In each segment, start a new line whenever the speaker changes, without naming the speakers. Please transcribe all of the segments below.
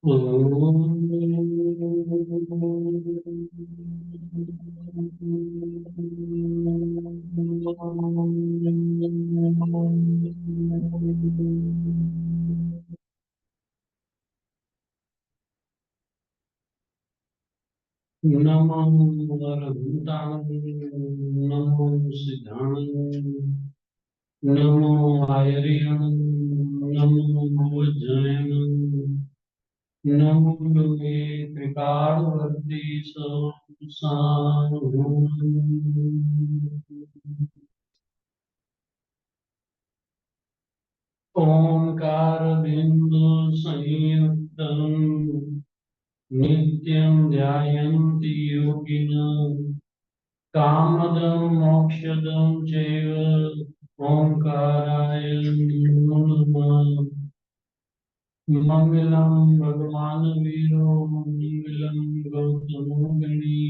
नमो वरदाय नमो सिद्धाय नमो आयर्यं नमो वज्रयं नमो लोके त्रिकालवर्ती ओंकार बिंदु संयुक्तं नित्यं ध्यायन्ति योगिनः कामदं मोक्षदं चैव ओंकाराय नमो नमः मंगलम भगवान वीरो मंगलम गौतमो गणी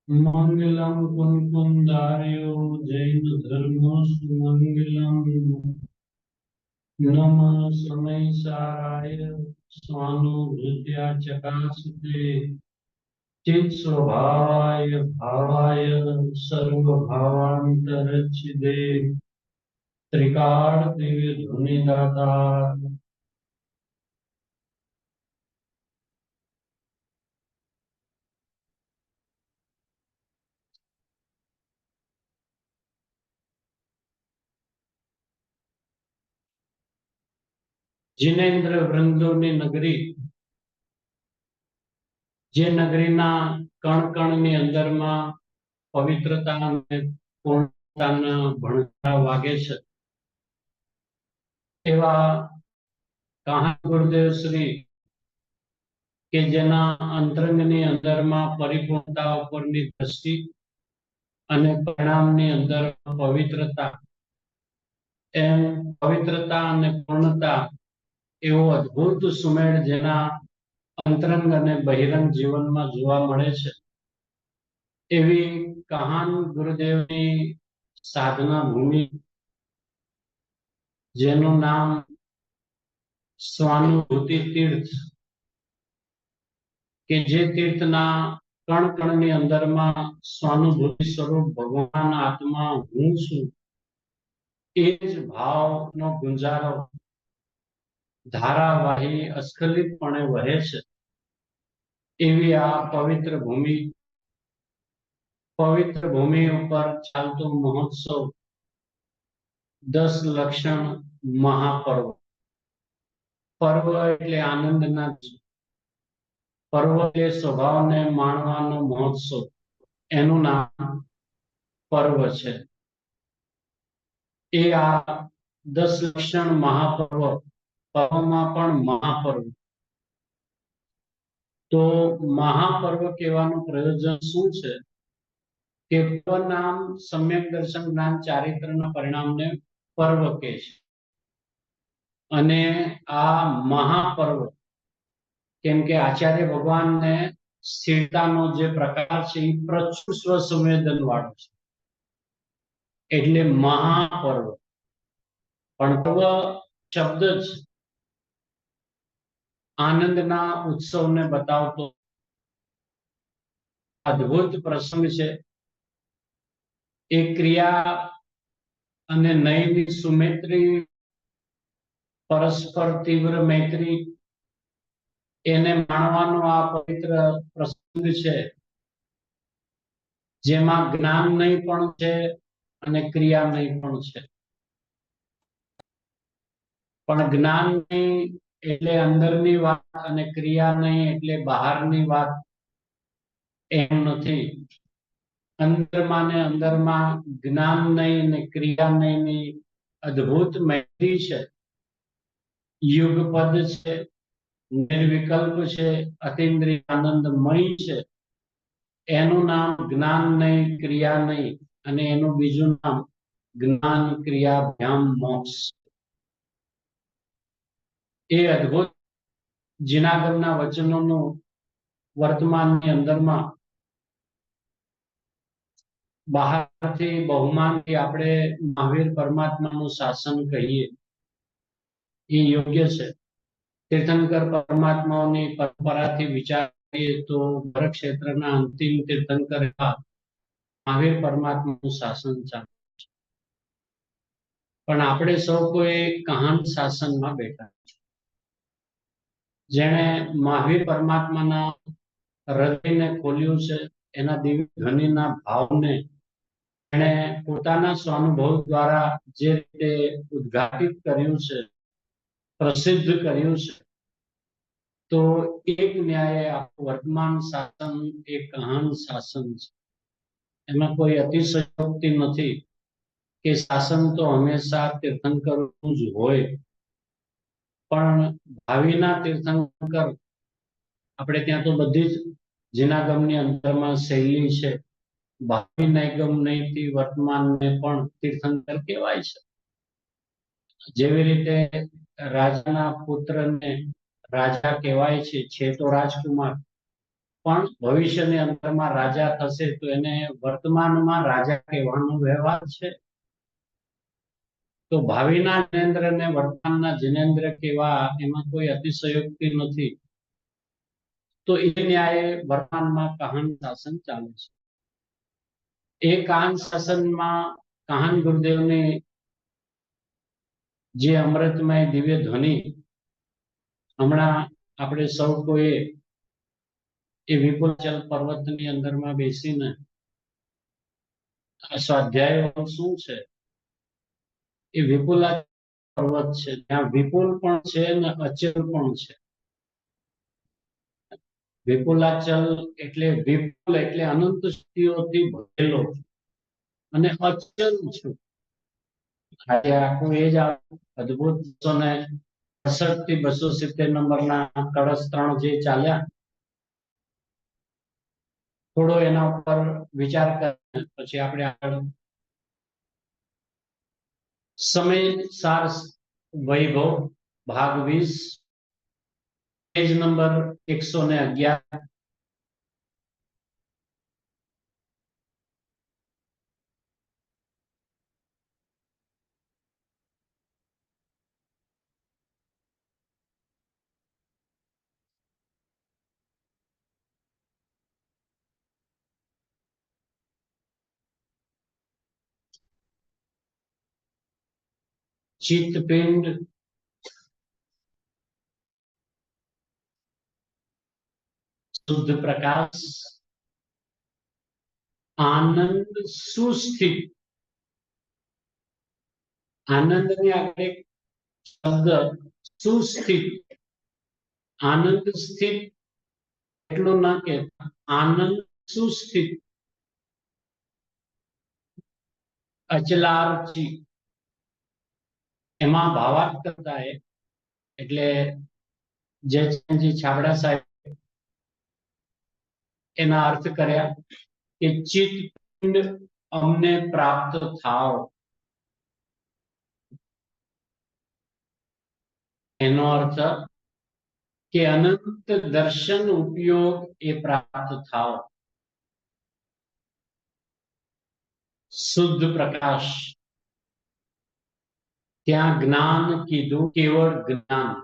मंगलम कुंकुंदार्यो जैन धर्मो सुमंगलम नमः समय साराय स्वानुभूत्या चकाशते चित् स्वभावाय भावाय सर्वभावांतरच्छिदे त्रिकाल दिव्य धुनिदाता जिनेन्द्र वृंदोनी नगरी जे नगरीना कण कणनी अंदરમાં પવિત્રતા અને પૂર્ણતાના ભણતા વાગે છે એવા કહાન ગુરુદેવ શ્રી કે જેના અંતરંગની અંદરમાં પરિપૂર્ણતા ઉપરની દ્રષ્ટિ અને પરિણામની અંદર પવિત્રતા એમ પવિત્રતા અને પૂર્ણતા એવો અદ્ભુત સુમેળ જેના અંતરંગ અને બહિરંગ જીવનમાં જોવા મળે છે એવી કહાન ગુરુદેવની સાધના ભૂમિ જેનું નામ સ્વાનુભૂતિ તીર્થ કે જે તીર્થના કણ કણની અંદરમાં સ્વાનુભૂતિ સ્વરૂપ ભગવાન આત્મા હું છું એ જ ભાવનો ગુંજારો ધારાવાહી અસ્ખલિતપણે વહે છે એવી આ પવિત્ર ભૂમિ ઉપર ચાલતો મહોત્સવ 10 લક્ષણ મહાપર્વ પર્વ એટલે આનંદના પર્વ એટલે સ્વભાવને માણવાનો મહોત્સવ એનું નામ પર્વ છે એ આ 10 લક્ષણ મહાપર્વ પર્વમાં પણ મહાપર્વ તો મહાપર્વ કહેવાનું પ્રયોજન શું છે કે પર્વ નામ સમ્યક દર્શન જ્ઞાન ચારિત્રના પરિણામને પર્વ કહે છે અને આ મહાપર્વ કેમ કે આચાર્ય ભગવાનને સ્થિરતાનો જે પ્રકાર છે એ પ્રચુર સ્વસંવેદન વાળો છે એટલે મહાપર્વ પણ પર્વ શબ્દ જ આનંદના ઉત્સવને બતાવતો અદ્ભુત પ્રસંગ છે એ ક્રિયા અને નયની સુમેત્રી પરસ્પર તીવ્ર મૈત્રી એને માણવાનો આ પવિત્ર પ્રસંગ છે જેમાં જ્ઞાન નહીં પણ છે અને ક્રિયા નહીં પણ છે પણ જ્ઞાન નહીં એટલે અંદરની વાત અને ક્રિયા નહીં એટલે બહારની વાત એમ નથી અંદરમાં ને અંદરમાં જ્ઞાન નહીં ને ક્રિયા નહીં ની અદ્ભુત મૈત્રી છે યુગપદ છે નિર્વિકલ્પ છે અતિન્દ્રિય આનંદમય છે એનું નામ જ્ઞાન નહીં ક્રિયા નહીં અને એનું બીજું નામ જ્ઞાન ક્રિયા ભ્યામ મોક્ષ એ અદ્ભુત જીનાગરના વચનોનું વર્તમાનની અંદરમાં બહારથી બહુમાનથી આપણે મહાવીર પરમાત્માનું શાસન કહીએ એ યોગ્ય છે तीर्थंकर परमात्माओनी परंपराथी विचार કરીએ તો ભરત ક્ષેત્રના અંતિમ તીર્થંકર મહાવીર પરમાત્માનું શાસન ચાલે છે, પણ આપણે સૌ કોઈ કહાન શાસનમાં બેઠા છે, જેણે મહાવીર પરમાત્માના હૃદયને ખોલ્યું છે, એના દિવ્ય ધ્વનિના ભાવને એણે પોતાના સ્વાનુભવ દ્વારા જે રીતે ઉદ્ઘાટિત કર્યું છે, પ્રસિદ્ધ કર્યું છે, તો એક ન્યાય વર્તમાન શાસન એક કહાન શાસન છે, એમાં કોઈ અતિશયોક્તિ નથી કે શાસન તો હંમેશા તીર્થંકરનું જ હોય, પણ ભાવિના તીર્થંકર આપણે ત્યાં તો બધી જ જીનાગમની અંતરમાં શૈલી છે, ભાવિ નૈગમ નૈથી વર્તમાનને પણ તીર્થંકર કહેવાય છે. જેવી રીતે રાજાના પુત્રને રાજા કહેવાય છે તો રાજકુમાર, પણ ભવિષ્યની અંતરમાં રાજા થશે તો એને વર્તમાનમાં રાજા કહેવાનો વ્યવહાર છે. તો ભાવિના જિનેન્દ્રને વર્તમાનના જિનેન્દ્ર કહેવા એમાં કોઈ અતિશયોક્તિ નથી. તો એ ન્યાયે વર્તમાનમાં કહાન શાસન ચાલે છે. એ કહાન શાસનમાં કહાન ગુરુદેવની જે અમૃતમય દિવ્ય ધ્વનિ હમણાં આપણે સૌ કોઈ એ વિપુલચલ પર્વતની અંદરમાં બેસીને આ સ્વાધ્યાય શું છે, એ વિપુલા પર્વત છે, ત્યાં વિપુલ પણ છે અને અચલ પણ છે. વિપુલાચલ એટલે વિપુલ એટલે અનંત શક્તિઓથી ભરેલો અને અચલ છું. આજે આખું એ જ અદભુત 268 થી 270 નંબરના કળશ 3 જે ચાલ્યા, થોડો એના ઉપર વિચાર કરીએ પછી આપણે આગળ સમય સાર વૈભવ ભાગ 20 પેજ નંબર 111. चित्तपिंड शुद्ध प्रकाश आनंद सुस्थित. आनंद ने आगे शब्द सुस्थित, आनंद स्थित એટલું ના કહેતા, આનંદ સુસ્થિત અચલારચી એમાં ભાવાર્થ કરતા એટલે જયચંદજી છાબડા સાહેબ એના અર્થ કર્યા કે ચિત્તપિંડ અમને પ્રાપ્ત થાવ, એનો અર્થ કે અનંત દર્શન ઉપયોગ એ પ્રાપ્ત થાવ. શુદ્ધ પ્રકાશ, ત્યાં જ્ઞાન કીધું કેવળ જ્ઞાન.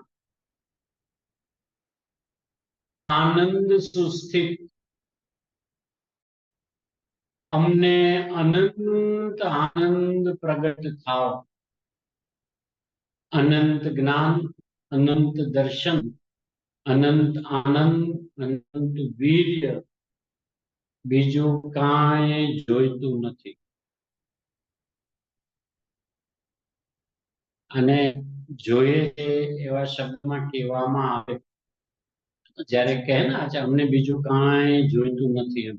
આનંદ સુસ્થિત અમને અનંત આનંદ પ્રગટ થાવ. અનંત જ્ઞાન, અનંત દર્શન, અનંત આનંદ, અનંત વીર્ય, બીજું કાંઈ જોઈતું નથી. અને જોઈએ એવા શબ્દમાં કહેવામાં આવે જ્યારે કહે ને અમને બીજું કાંઈ જોઈતું નથી એમ,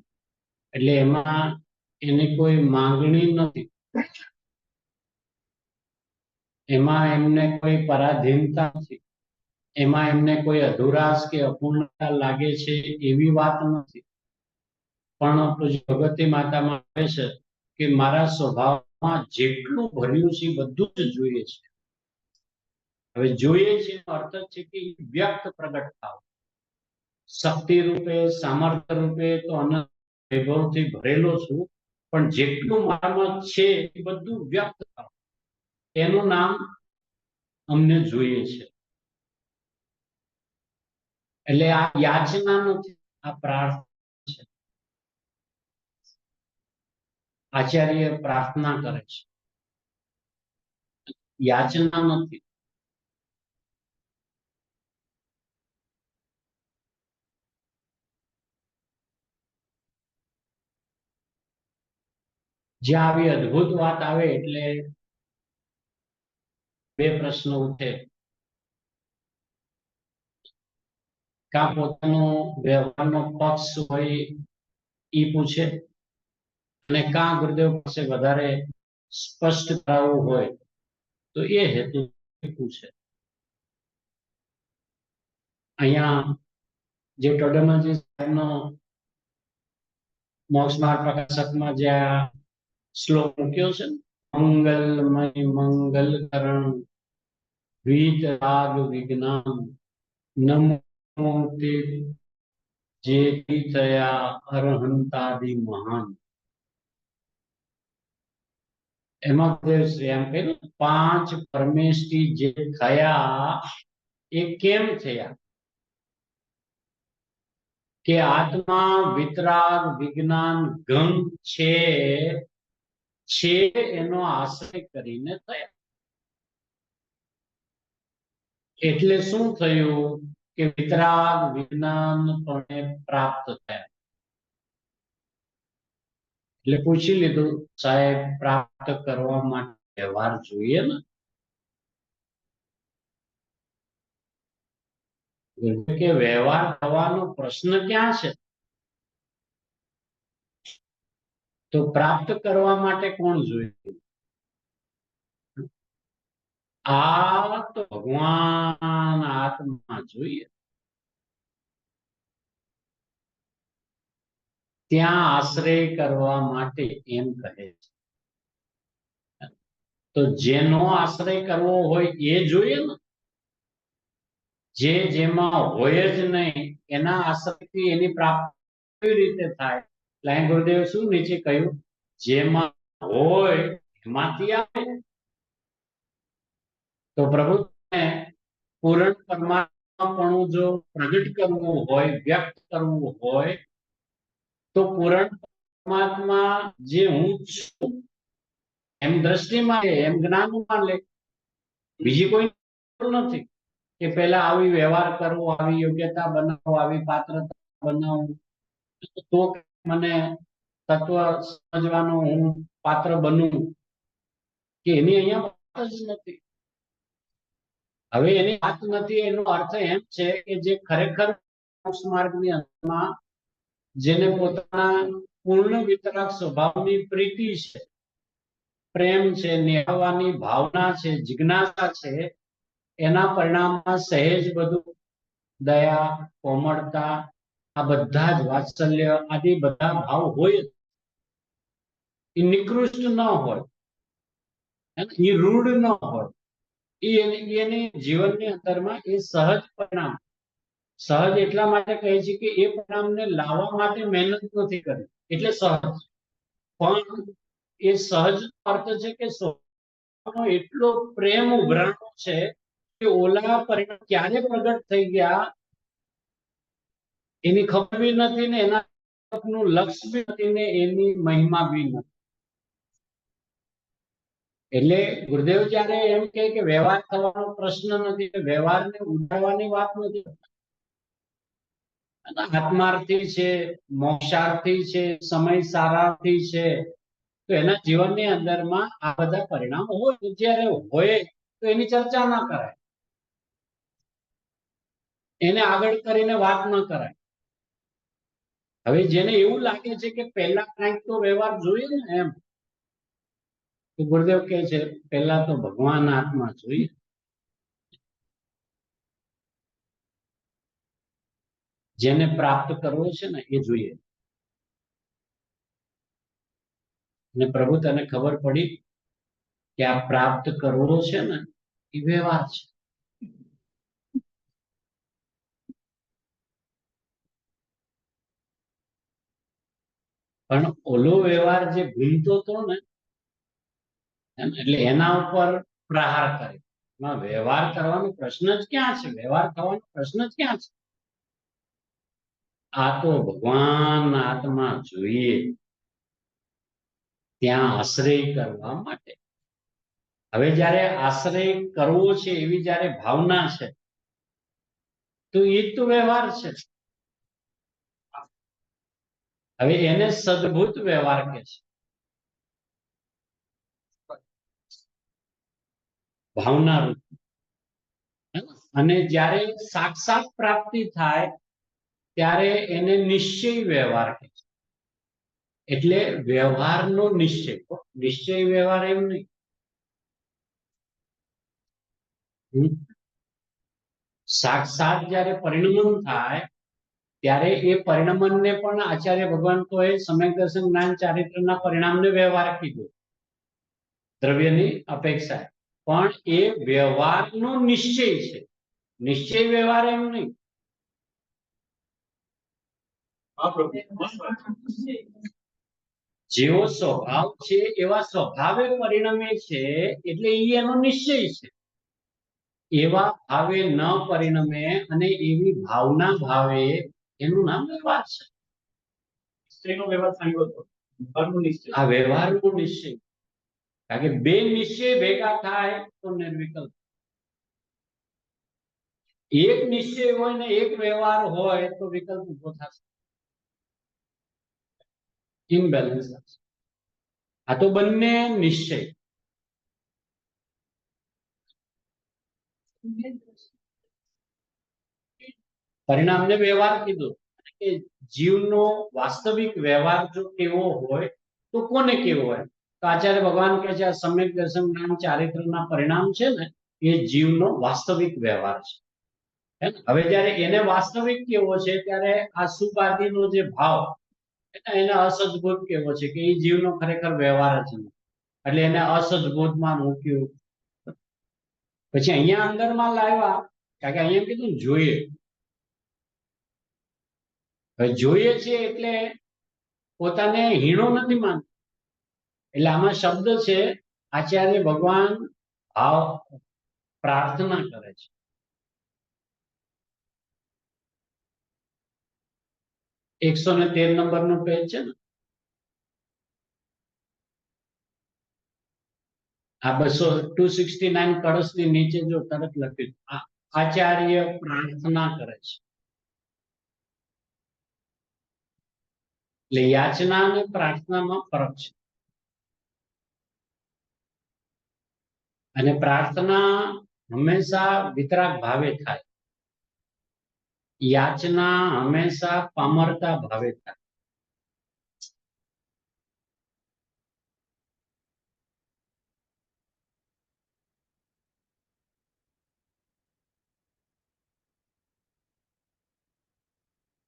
એટલે એમાં એની કોઈ માંગણી નથી, એમાં એમને કોઈ પરાધીનતા નથી, એમાં એમને કોઈ અધુરાશ કે અપૂર્ણતા લાગે છે એવી વાત નથી. પણ ભગવતી માતામાં આવે છે કે મારા સ્વભાવમાં જેટલું ભર્યું છે બધું જ જોઈએ છે. હવે જોઈએ છે એનો અર્થ છે કે વ્યક્ત પ્રગટ થાવ. શક્તિ રૂપે, સામર્થ્ય રૂપે તો અનંત વૈભવથી ભરેલો છું, પણ જેટલું મારામાં છે એ બધું વ્યક્ત થાવ, એનું નામ અમને જોઈએ છે. એટલે આ યાચના નથી, આ પ્રાર્થના છે. આચાર્ય પ્રાર્થના કરે છે, યાચના નથી. જ્યાં આવી અદ્ભુત વાત આવે એટલે બે પ્રશ્નો ઉઠે. કા પોતાનો વ્યવહારનો પક્ષ હોય એ પૂછે, અને કા ગુરુદેવ પાસે વધારે સ્પષ્ટ કરાવવું હોય તો એ હેતુ પૂછે. અહીંયા જે ટોડરમલજી સાહેબનો મોક્ષ માર્ગ પ્રકાશકમાં જે આ શ્લોક મૂક્યો છે, મંગલમય મંગલ કરણ વિતરાગ વિજ્ઞાન નમો તે જે થયા અરહંતાદિ મહાન. એમાં એમ કહ્યું 5 પરમેષ્ઠી જે થયા એ કેમ થયા? કે આત્મા વિતરાગ વિજ્ઞાન ગમ છે એનો આશ્રય કરીને થયા. એટલે શું થયું કે વિતરાગ વિજ્ઞાન પણ પ્રાપ્ત થયા. એટલે પૂછી લીધું, સાહેબ પ્રાપ્ત કરવા માટે વ્યવહાર જોઈએ ને? કે વ્યવહાર થવાનો પ્રશ્ન ક્યાં છે? તો પ્રાપ્ત કરવા માટે કોણ જોઈએ? આ તો ભગવાન આત્મા જોઈએ. ત્યાં આશ્રય કરવા માટે એમ કહે છે. તો જેનો આશ્રય કરવો હોય એ જોઈએ ને. જે જેમાં હોય જ નહીં એના આશ્રયથી એની પ્રાપ્તિ કેવી રીતે થાય? લાઈન ગુરુદેવ શું નીચે કહ્યું? જેમાં હોય એમાંથી આવે. તો પ્રભુ પૂરણ પરમાત્માપણું જો પ્રગટ કરવું હોય, વ્યક્ત કરવું હોય, તો પૂરણ પરમાત્મા જે હું છું એમ દ્રષ્ટિમાં લે, એમ જ્ઞાનમાં લે. બીજી કોઈ નથી કે પહેલા આવી વ્યવહાર કરવો, આવી યોગ્યતા બનાવો, આવી પાત્રતા બનાવું તો મને તત્વ સમજવાનો હું પાત્ર બનું, કે એની અહીંયા વાત જ નથી. હવે એની વાત નથી એનો અર્થ એમ છે કે જે ખરેખર મોક્ષ માર્ગની અંદરમાં જેને પોતાના પૂર્ણ વિતરાગ સ્વભાવની પ્રીતિ છે, પ્રેમ છે, નિહાળવાની ભાવના છે, જિજ્ઞાસા છે, એના પરિણામમાં સહેજ બધું દયા, કોમળતા, આ બધા જ વાત્સલ્ય આદિ બધા ભાવ હોય. એ નિકૃષ્ટ ન હોય, એ રૂઢ ન હોય. એની જીવનની અંદરમાં એ સહજ પરિણામ. સહજ એટલા માટે કહે છે કે એ પરિણામને લાવવા માટે મહેનત નથી કરી એટલે સહજ. પણ એ સહજ અર્થ છે કે એટલો પ્રેમ ઉભરાણો છે કે ઓલા પરિણામ ક્યારે પ્રગટ થઈ ગયા એની ખબર બી નથી ને એના નું લક્ષ્ય બી નથી ને એની મહિમા બી નથી. એટલે ગુરુદેવ જયારે એમ કે વ્યવહાર થવાનો પ્રશ્ન નથી, વ્યવહારને ઉડાડવાની વાત નથી. આત્માર્થી છે, મોક્ષાર્થી છે, સમય સારાર્થી છે, તો એના જીવનની અંદરમાં આ બધા પરિણામ હોય. જ્યારે હોય તો એની ચર્ચા ના કરાય, એને આગળ કરીને વાત ન કરાય. હવે જેને એવું લાગે છે કે પહેલા કંઈક તો વ્યવહાર જોઈએ ને, એમ તો ગુરુદેવ કહે છે પહેલા તો ભગવાન આત્મા જોઈએ. જેને પ્રાપ્ત કરવો છે ને એ જોઈએ. અને પ્રભુ તને ખબર પડી કે આ પ્રાપ્ત કરવો છે ને એ વ્યવહાર છે. પણ ઓલો વ્યવહાર જે ઘૂમતો હતો ને, એટલે એના ઉપર પ્રહાર કરે. વ્યવહાર કરવાનો પ્રશ્ન જ ક્યાં છે? વ્યવહાર થવાનો પ્રશ્ન જ ક્યાં છે? આ તો ભગવાન આત્મા જોઈએ ત્યાં આશ્રય કરવા માટે. હવે જ્યારે આશ્રય કરવો છે એવી જ્યારે ભાવના છે તો એ તો વ્યવહાર છે. હવે એને સદભૂત વ્યવહાર કે છે, ભાવના રૂપ. અને જ્યારે સાક્ષાત પ્રાપ્તિ થાય ત્યારે એને નિશ્ચય વ્યવહાર કહે છે. એટલે વ્યવહારનો નિશ્ચય, નિશ્ચય વ્યવહાર એમ નહીં. સાક્ષાત જ્યારે પરિણમન થાય ત્યારે એ પરિણમનને પણ આચાર્ય ભગવાન તો એ સમ્યક દર્શન જ્ઞાન ચારિત્રના પરિણામને વ્યવહાર કીધું, દ્રવ્યની અપેક્ષા. પણ એ વ્યવહારનો નિશ્ચય છે, નિશ્ચય વ્યવહાર એમ નહીં. જેવો સ્વભાવ છે એવા સ્વભાવે પરિણમે છે એટલે એ એનો નિશ્ચય છે. એવા ભાવે ન પરિણમે અને એવી ભાવના ભાવે એનું નામ વ્યવહાર છે. સ્ત્રીનો વ્યવહાર સાંભળ્યો હતો, આ વ્યવહારનો નિશ્ચય. કારણ કે બે નિશ્ચય ભેગા થાય તો નિર્વિકલ્પ. એક નિશ્ચય હોય ને એક વ્યવહાર હોય તો વિકલ્પ ઉભો થશે, ઇમ્બેલેન્સ થશે. આ તો બંને નિશ્ચય. પરિણામને વ્યવહાર કીધું કે જીવનો વાસ્તવિક વ્યવહાર જો કેવો હોય તો કોને કેવો હોય? તો આચાર્ય ભગવાન કહે છે આ સમ્યક દર્શન જ્ઞાન ચારિત્રના પરિણામ છે ને એ જીવનો વાસ્તવિક વ્યવહાર છે. હવે જ્યારે એને વાસ્તવિક કેવો છે ત્યારે આ સુપાદીનો જે ભાવ એને અસદભૂત કેવો છે કે એ જીવનો ખરેખર વ્યવહાર જ નથી, એટલે એને અસદભૂતમાં મૂક્યું. પછી અહીંયા અંદરમાં લાવ્યા કારણ કે અહીંયા કીધું જોઈએ. જોઈએ છે એટલે પોતાને હીણો નથી માનતો. એટલે આમાં શબ્દ છે આચાર્ય ભગવાન ભાવ પ્રાર્થના કરે છે. એકસો ને 13 નંબરનું પેજ છે ને, આ 269 કળશની નીચે જો તરત લખ્યું આચાર્ય પ્રાર્થના કરે છે. એટલે યાચના અને પ્રાર્થનામાં ફરક છે. અને પ્રાર્થના હંમેશા વિતરાગ ભાવે થાય, યાચના હંમેશા પામરતા ભાવે થાય.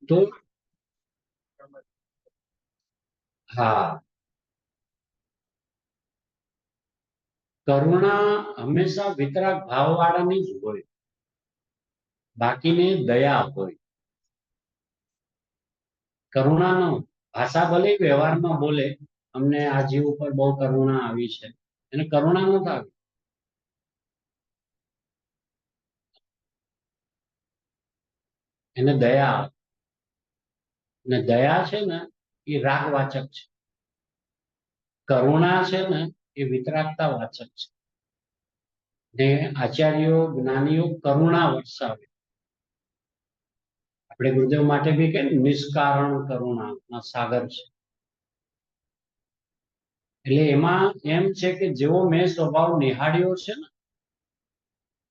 તો હા, કરુણા હંમેશા વિતરાગ ભાવવાળાની જ હોય, બાકીને દયા હોય. કરુણાનો ભાષા ભલે વ્યવહારમાં બોલે અમને આ જીવ ઉપર બહુ કરુણા આવી છે, એને કરુણા નથી આવી. એને દયા આવે. અને દયા છે ને એ રાગવાચક છે, કરુણા છે ને એ વિતરાગતા વાચક છે. ને આચાર્યો જ્ઞાનીઓ કરુણા વરસાવે. આપણે ગુરુદેવ માટે બી કે નિષ્કારણ કરુણા સાગર છે. એટલે એમાં એમ છે કે જેવો મેં સ્વભાવ નિહાળ્યો છે ને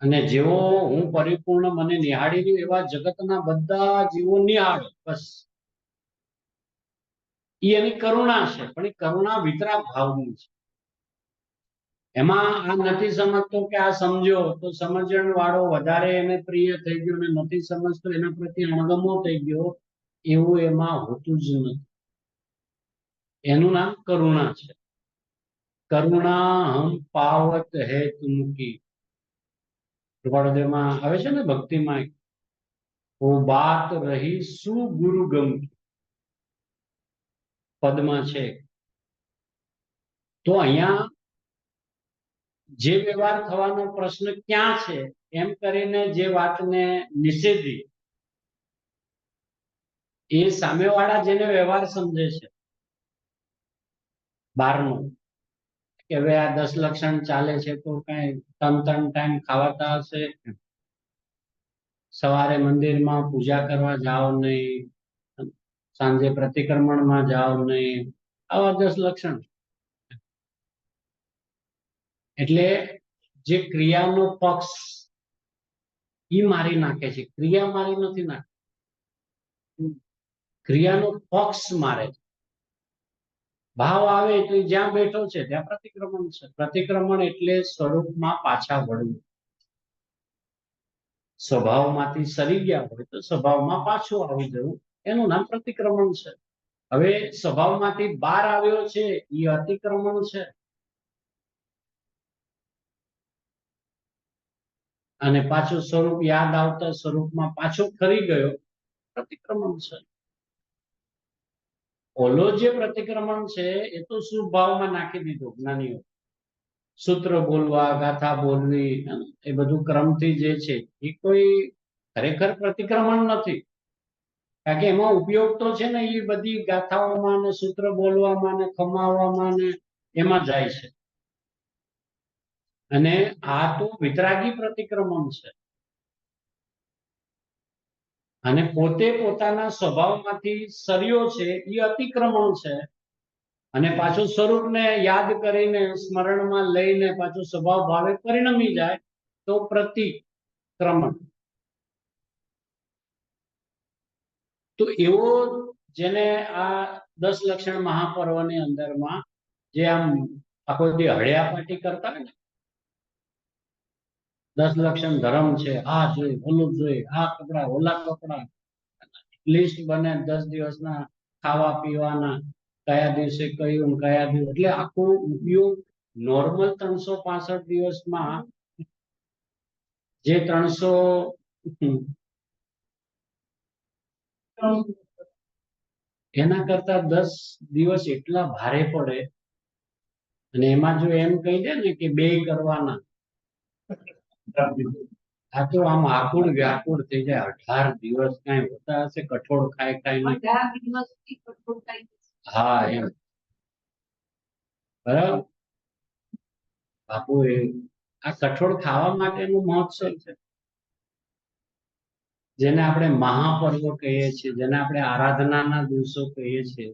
અને જેવો હું પરિપૂર્ણ મને નિહાળી રહ્યો એવા જગતના બધા જીવો નિહાળો બસ. એ એની કરુણા છે પણ એ કરુણા વિતરાગ ભાવની છે. એમાં આ નથી સમજતો કે આ સમજો તો સમજણ વાળો વધારે એને પ્રિય થઈ ગયો ને નથી સમજતો એના પ્રત્યે અણગમો થઈ ગયો એવું એમાં હોતું જ નથી. એનું નામ કરુણા છે. કરુણા હમ પાવત હે તુમકી. કૃપાળુદેવમાં આવે છે ને ભક્તિમાં ઓ બાત રહી સુ ગુરુ ગમ પદમાં છે. તો અહીંયા જે વ્યવહાર થવાનો પ્રશ્ન ક્યાં છે એમ કરીને જે વાતને નિષેધી એ સામેવાળા જેને વ્યવહાર સમજે છે બહારનો, કે હવે આ 10 લક્ષણ ચાલે છે તો કઈ 3 ટાઈમ ખાવાતા હશે, સવારે મંદિરમાં પૂજા કરવા જાઓ નહીં, સાંજે પ્રતિક્રમણમાં જાઓ નહીં, આવા 10 લક્ષણ. એટલે જે ક્રિયાનો પક્ષ ઈ મારી નાખે છે, ક્રિયા મારી નથી નાખતી, ક્રિયાનો પક્ષ મારે છે. ભાવ આવે તો જ્યાં બેઠો છે ત્યાં પ્રતિક્રમણ છે. પ્રતિક્રમણ એટલે સ્વરૂપમાં પાછા વળવું. સ્વભાવમાંથી સરી ગયા હોય તો સ્વભાવમાં પાછું આવી જવું, એનું નામ પ્રતિક્રમણ છે. હવે સ્વભાવમાંથી બહાર આવ્યો છે એ અતિક્રમણ છે, અને પાછું સ્વરૂપ યાદ આવતા સ્વરૂપમાં પાછો ફરી ગયો, પ્રતિક્રમણ છે. ઓલો જે પ્રતિક્રમણ છે એ તો શુભ ભાવમાં નાખી દીધું જ્ઞાનીઓ. સૂત્ર બોલવા, ગાથા બોલવી, એ બધું ક્રમથી જે છે એ કોઈ ખરેખર પ્રતિક્રમણ નથી. કારણ કે એમાં ઉપયોગ તો છે ને એ બધી ગાથાઓમાં ને સૂત્ર બોલવામાં ને કમાવામાં ને એમાં જાય છે. અને આ તો વિતરાગી પ્રતિક્રમણ છે. અને પોતે પોતાના સ્વભાવમાંથી સર્યો છે એ અતિક્રમણ છે. અને પાછું સ્વરૂપને યાદ કરીને સ્મરણમાં લઈને પાછું સ્વભાવ ભાવે પરિણમી જાય તો પ્રતિક્રમણ. તો એવો જેને આ 10 લક્ષણ મહાપર્વની અંદરમાં જે આમ આખો દી હળિયાપાટી કરતા હોય ને, 10 લક્ષણ ધર્મ છે, આ જોઈ ઓલું જોઈ, આ કપડા ઓલા કપડા, લિસ્ટ બને 10 દિવસના ખાવા પીવાના, કયા દિવસે કયું કયા દિવસ, એટલે આખો ઉપયોગ નોર્મલ 365 દિવસમાં જે 300 એના કરતા 10 દિવસ એટલા ભારે પડે. અને એમાં જો એમ કહી દે ને કે 2 કરવાના, આ તો આમ આકુળ વ્યાકુળ થઈ જાય. 18 દિવસ કઈ હોતા હશે કઠોળ ખાય ખાઈને? હા એમ બરાબર. બાપુ એ આ કઠોળ ખાવા માટેનું મહોત્સવ છે, જેને આપણે મહાપર્વ કહીએ છીએ, જેને આપણે આરાધનાના દિવસો કહીએ છીએ,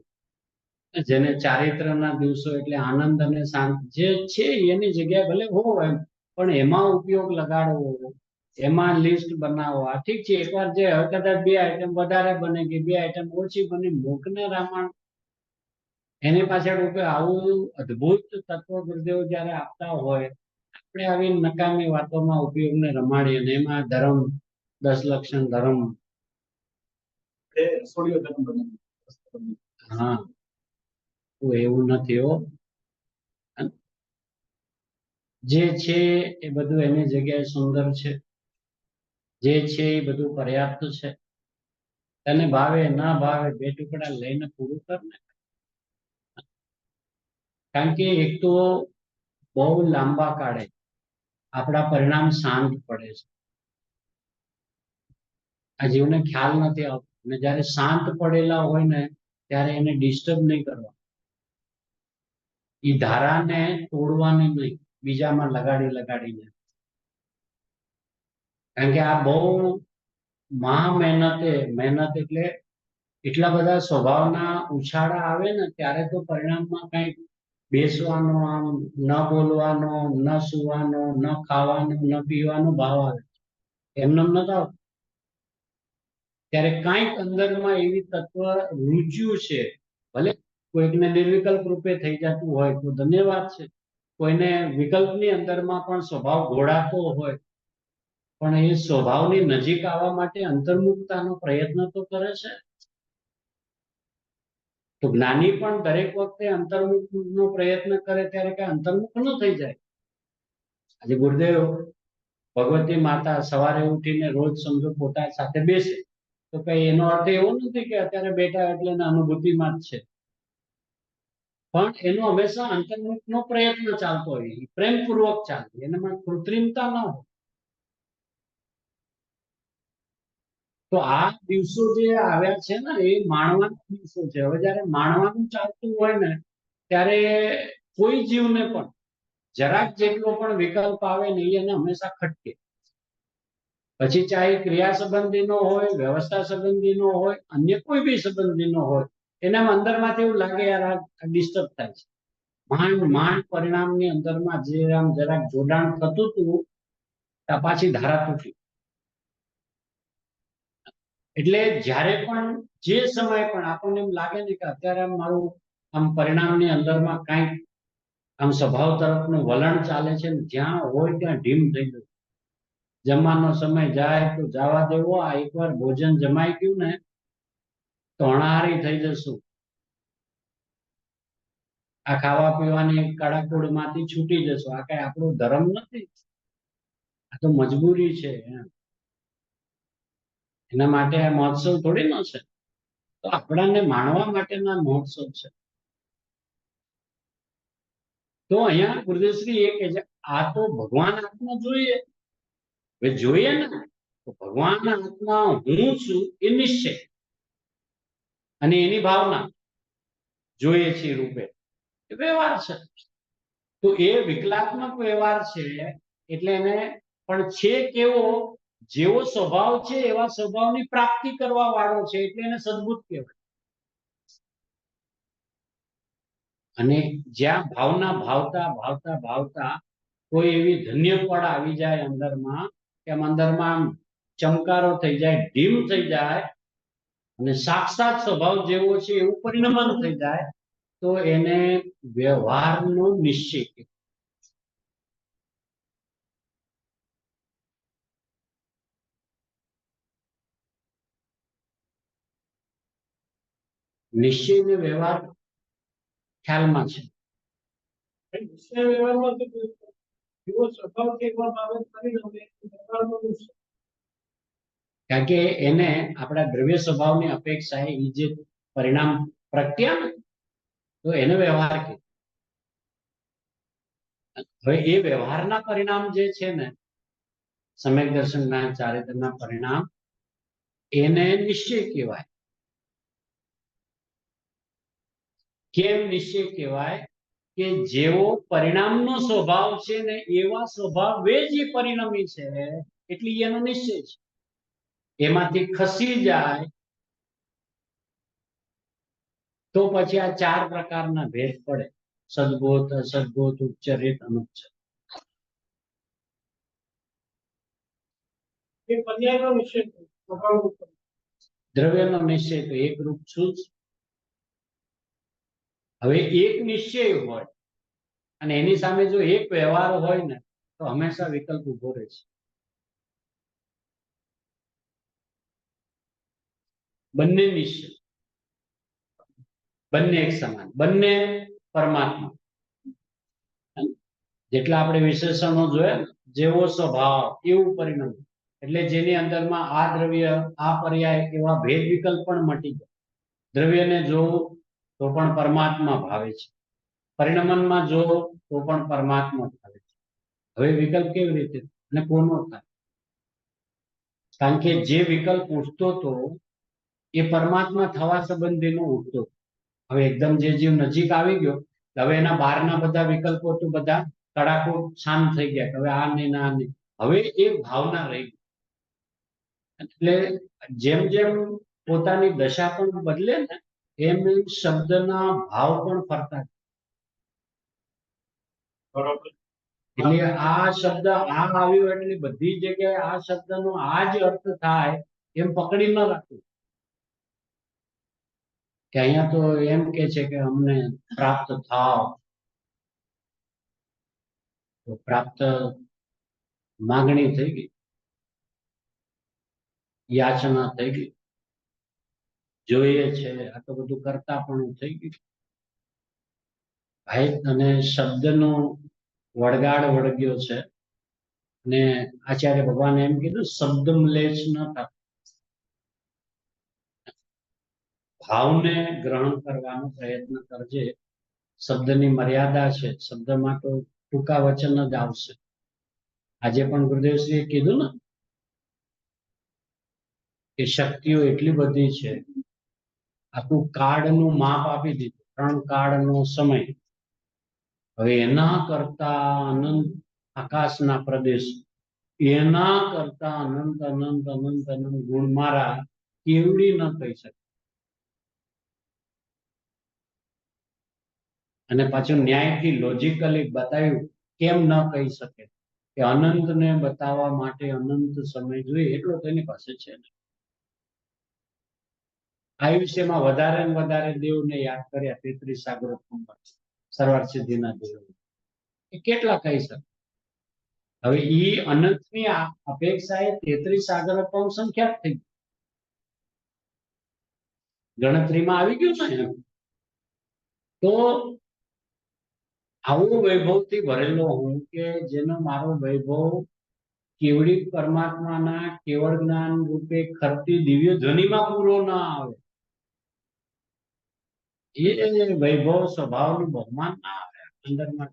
જેને ચારિત્રના દિવસો એટલે આનંદ અને શાંતિ જે છે એની જગ્યાએ ભલે હોય એમ, પણ એમાં ઉપયોગ લગાડવો, એમાં લિસ્ટ બનાવો. આ ઠીક છે, એકવાર જે કદાચ 2 આઈટમ વધારે બને કે 2 આઈટમ ઓછી બની, મૂકને રામાયણ એની પાછળ આવું અદ્ભુત તત્વ ગુરુદેવ જયારે આપતા હોય, આપણે આવી નકામી વાતોમાં ઉપયોગને રમાડીએ. અને એમાં ધર્મ 10 લક્ષણ ધર્મ, હા એવું નથી હો. જે છે એ બધું એની જગ્યાએ સુંદર છે, જે છે એ બધું પર્યાપ્ત છે. તને ભાવે ના ભાવે 2 ટુકડા લઈને પૂરું કર ને. કારણ કે એક તો બહુ લાંબા કાળે આપણા પરિણામ શાંત પડે છે. આ જીવને ખ્યાલ નથી આવતો. અને જયારે શાંત પડેલા હોય ને ત્યારે એને ડિસ્ટર્બ નહીં કરવા, એ ધારાને તોડવાની નહીં, બીજામાં લગાડીને. કારણ કે આ બહુ મહેનત એટલે એટલા બધા સ્વભાવના ઉછાળા આવે ને ત્યારે તો પરિણામમાં કઈ બેસવાનો, આમ ન બોલવાનો, ન સુવાનો, ન ખાવાનો, ન પીવાનો ભાવ આવે. એમને નથી આવતો. ત્યારે કાંઈક અંદરમાં એવી તત્વ રૂચ્યું છે. ભલે કોઈકને નિર્વિકલ્પ રૂપે થઈ જતું હોય તો ધન્યવાદ છે, કોઈને વિકલ્પની અંદરમાં પણ સ્વભાવ ઘોળાતો હોય, પણ એ સ્વભાવની નજીક આવવા માટે અંતર્મુખતાનો પ્રયત્ન તો કરે છે. તો જ્ઞાની પણ દરેક વખતે અંતર્મુખનો પ્રયત્ન કરે ત્યારે કઈ અંતર્મુખ ન થઈ જાય. આજે ગુરુદેવ ભગવતી માતા સવારે ઉઠીને રોજ સમજો પોતા સાથે બેસે, તો કઈ એનો અર્થ એવો નથી કે અત્યારે બેઠા એટલે અનુભૂતિમાં જ છે. પણ એનો હંમેશા અંતર્મુખનો પ્રયત્ન ચાલતો હોય, પ્રેમપૂર્વક ચાલે, એનામાં કૃત્રિમતા ન હોય. તો આ દિવસો જે આવ્યા છે ને એ માણવાના દિવસો છે. હવે જયારે માણવાનું ચાલતું હોય ને ત્યારે કોઈ જીવને પણ જરાક જેટલો પણ વિકલ્પ આવે ને એને હંમેશા ખટકે. પછી ચાહે ક્રિયા સંબંધીનો હોય, વ્યવસ્થા સંબંધીનો હોય, અન્ય કોઈ બી સંબંધીનો હોય, એના અંદરમાંથી એવું લાગે યાર આ ડિસ્ટર્બ થાય છે. માંડ પરિણામની અંદરમાં જે આમ જરાક જોડાણ થતું હતું ત્યાં પાછી ધારા તૂટી. એટલે જ્યારે પણ જે સમય પણ આપણને એમ લાગે ને કે અત્યારે મારું આમ પરિણામની અંદરમાં કાંઈક આમ સ્વભાવ તરફનું વલણ ચાલે છે, જ્યાં હોય ત્યાં ઢીમ થઈ ગયું. જમવાનો સમય જાય તો જવા દેવો. આ એકવાર ભોજન જમાઈ ગયું ને તો અણાહારી થઈ જશું. આ ખાવા પીવાની કડાકોડ માંથી છૂટી જશું. આ કઈ આપણો ધર્મ નથી, આ તો મજબૂરી છે. એના માટે આ મહોત્સવ થોડી ન છે. તો આપણાને માણવા માટેના મહોત્સવ છે. તો અહીંયા ગુરુદેવશ્રી એ કહે છે આ તો ભગવાન આત્મા જોઈએ. હવે જોઈએ ને તો ભગવાનના આત્મા હું છું એ નિશ્ચય અને એની ભાવના જોઈએ છે રૂપે એ વ્યવહાર છે. તો એ વિકલાત્મક વ્યવહાર છે એટલે એને પણ છે કેવો, જેવો સ્વભાવ છે એવા સ્વભાવની પ્રાપ્તિ કરવા વાળો છે એટલે એને સદબુદ્ધ કહેવાય. અને જ્યાં ભાવના ભાવતા ભાવતા ભાવતા કોઈ એવી ધન્ય પળ આવી જાય અંદરમાં કે અંદરમાં ચમકારો થઈ જાય, ઢીમ થઈ જાય અને સાક્ષાત સ્વભાવ જેવો છે એવું પરિણમન થઈ જાય તો એને વ્યવહારનો નિશ્ચય કહેવાય. નિશ્ચય ને વ્યવહાર ખ્યાલમાં છે. નિશ્ચય વ્યવહારમાં એવો સ્વભાવ કહેવામાં આવે કારણ કે એને આપણા દ્રવ્ય સ્વભાવની અપેક્ષાએ એ જે પરિણામ પ્રત્યા ને તો એને વ્યવહાર કે. હવે એ વ્યવહારના પરિણામ જે છે ને સમ્યક દર્શનના ચારિત્રના પરિણામ એને નિશ્ચય કહેવાય. કેમ નિશ્ચય કહેવાય? કે જેવો પરિણામનો સ્વભાવ છે ને એવા સ્વભાવે જે પરિણમી છે એટલે એનો નિશ્ચય છે. એમાંથી ખસી જાય તો પછી આ ચાર પ્રકારના ભેદ પડે: સદબોધ, અસદબોધ, ઉપચરિત, અનુપચરિત. એ પર્યાયનો નિશ્ચય દ્રવ્યનો નિશ્ચય તો એક રૂપ છું જ. હવે એક નિશ્ચય હોય અને એની સામે જો એક વ્યવહાર હોય ને તો હંમેશા વિકલ્પ ઉભો રહે છે. બંને નિશ્ચય, બંને એક સમાન, બંને પરમાત્મા. જેટલા આપણે વિશેષણો જોયા જેવો સ્વભાવ એવું પરિણામ એટલે જેની અંદરમાં આ દ્રવ્ય આ પર્યાય એવા ભેદ વિકલ્પ પણ મટી જાય. દ્રવ્યને જોવું તો પણ પરમાત્મા ભાવે છે, પરિણમનમાં જોવો તો પણ પરમાત્મા ભાવે છે. હવે વિકલ્પ કેવી રીતે અને કોનો થાય? કારણ કે જે વિકલ્પ ઉઠતો હતો એ પરમાત્મા થવા સંબંધીનો ઉઠતો. હવે એકદમ જે જીવ નજીક આવી ગયો હવે એના બહારના બધા વિકલ્પો તો બધા તડાકો શાંત થઈ ગયા. હવે આ નહીં ના નહીં, હવે એ ભાવના રહી. એટલે જેમ જેમ પોતાની દશા પણ બદલે ને એમ શબ્દના ભાવ પણ ફરતા. બરોબર. એટલે આ શબ્દ આ આવ્યો એટલે બધી જગ્યાએ આ શબ્દનો આ જ અર્થ થાય એમ પકડી ન રાખવું. કે અહીંયા તો એમ કે છે કે અમને પ્રાપ્ત થાવ, તો પ્રાપ્ત માંગણી થઈ ગઈ, યાચના થઈ ગઈ, જોઈએ છે આ તો બધું કરતા પણ થઈ ગયું. ભાઈ અને શબ્દનો વળગાડ વળગ્યો છે ને આચાર્ય ભગવાને એમ કીધું શબ્દ મ્લેચ્છ ન થાય. ભાવને ગ્રહણ કરવાનો પ્રયત્ન કરજે. શબ્દની મર્યાદા છે, શબ્દમાં તો ટૂંકા વચન જ આવશે. આજે પણ ગુરુદેવશ્રીએ કીધું ને કે શક્તિઓ એટલી બધી છે, આખું કાર્ડનું માપ આપી દીધું, 3 કાર્ડનો સમય. હવે એના કરતા અનંત આકાશના પ્રદેશ, એના કરતા અનંત અનંત અનંત અનંત ગુણ મારા કેવડી ન કહી શકે. અને પાછું ન્યાયથી લોજિકલી બતાવ્યું કેમ ન કહી શકે કે અનંતને બતાવવા માટે અનંત સમય જોઈએ એટલો તેની પાસે છે. આયુષ્યમાં વધારે ને વધારે દેવને યાદ કર્યા 33 સાગરો સર્વાર્થ સિદ્ધિના દેવ, એ કેટલા કહી શકે. હવે ઈ અનંતની અપેક્ષાએ 33 સાગર સંખ્યા થઈ ગણતરીમાં આવી ગયું ને. તો આવો વૈભવથી ભરેલો હું કે જેનો મારો વૈભવ કેવડી પરમાત્માના કેવળ જ્ઞાન રૂપે ખરતી દિવ્ય ધ્વનિમાં પૂરો ના આવે, એ વૈભવ સ્વભાવનું બહુમાન ના આવે, અંદરમાં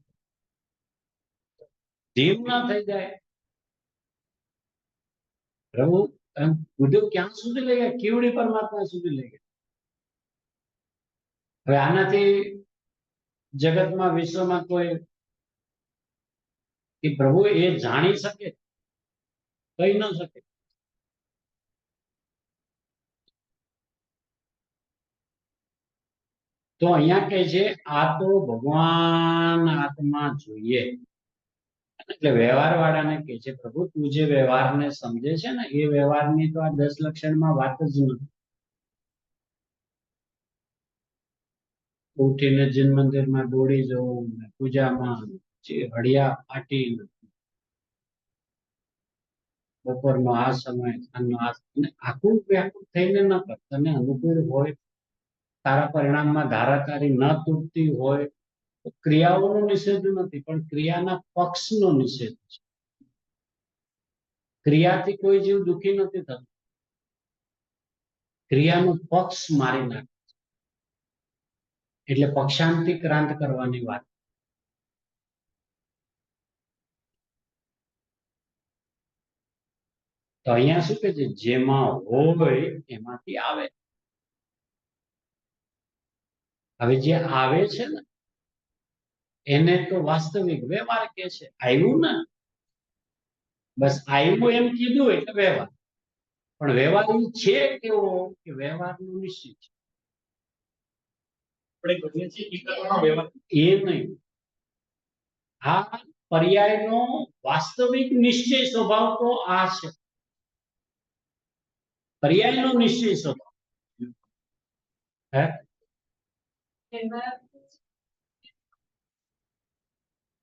જીવ ના થઈ જાય. પ્રભુ ઉદ્યોગ ક્યાં સુધી લઈ ગયા? કેવડી પરમાત્મા સુધી લઈ ગયા. હવે આનાથી જગતમાં વિશ્વમાં કોઈ કે પ્રભુ એ જાણી શકે? કહી ન શકે. તો અહીંયા કહે છે આ તો ભગવાન આત્મા જોઈએ. એટલે વ્યવહાર વાળાને કહે છે પ્રભુ તું જે વ્યવહારને સમજે છે ને એ વ્યવહારની તો આ 10 લક્ષણમાં વાત જ નથી. ઉઠીને જીન મંદિરમાં દોડી જવું, પૂજામાં હળિયા ફાટી, બપોરનો આ સમય, આખું વ્યાકુળ થઈને ન કર. તને અનુકૂળ હોય, તારા પરિણામમાં ધારાકારી ન તૂટતી હોય તો ક્રિયાઓનો નિષેધ નથી, પણ ક્રિયાના પક્ષનો નિષેધ છે. ક્રિયાથી કોઈ જીવ દુઃખી નથી થતો, ક્રિયાનો પક્ષ મારી નાખે એટલે પક્ષાંતિક્રાંત કરવાની વાત. તો અહીંયા શું કે છે? જેમાં હોય એમાંથી આવે. હવે જે આવે છે ને એને તો વાસ્તવિક વ્યવહાર કે છે. આવ્યું ને બસ આવ્યું એમ કીધું એટલે વ્યવહાર. પણ વ્યવહાર છે કેવો કે વ્યવહારનું નિશ્ચિત છે. એ નહીં, આ પર્યાયનો વાસ્તવિક નિશ્ચય સ્વભાવ તો આ છે. પર્યાયનો નિશ્ચય સ્વભાવ હે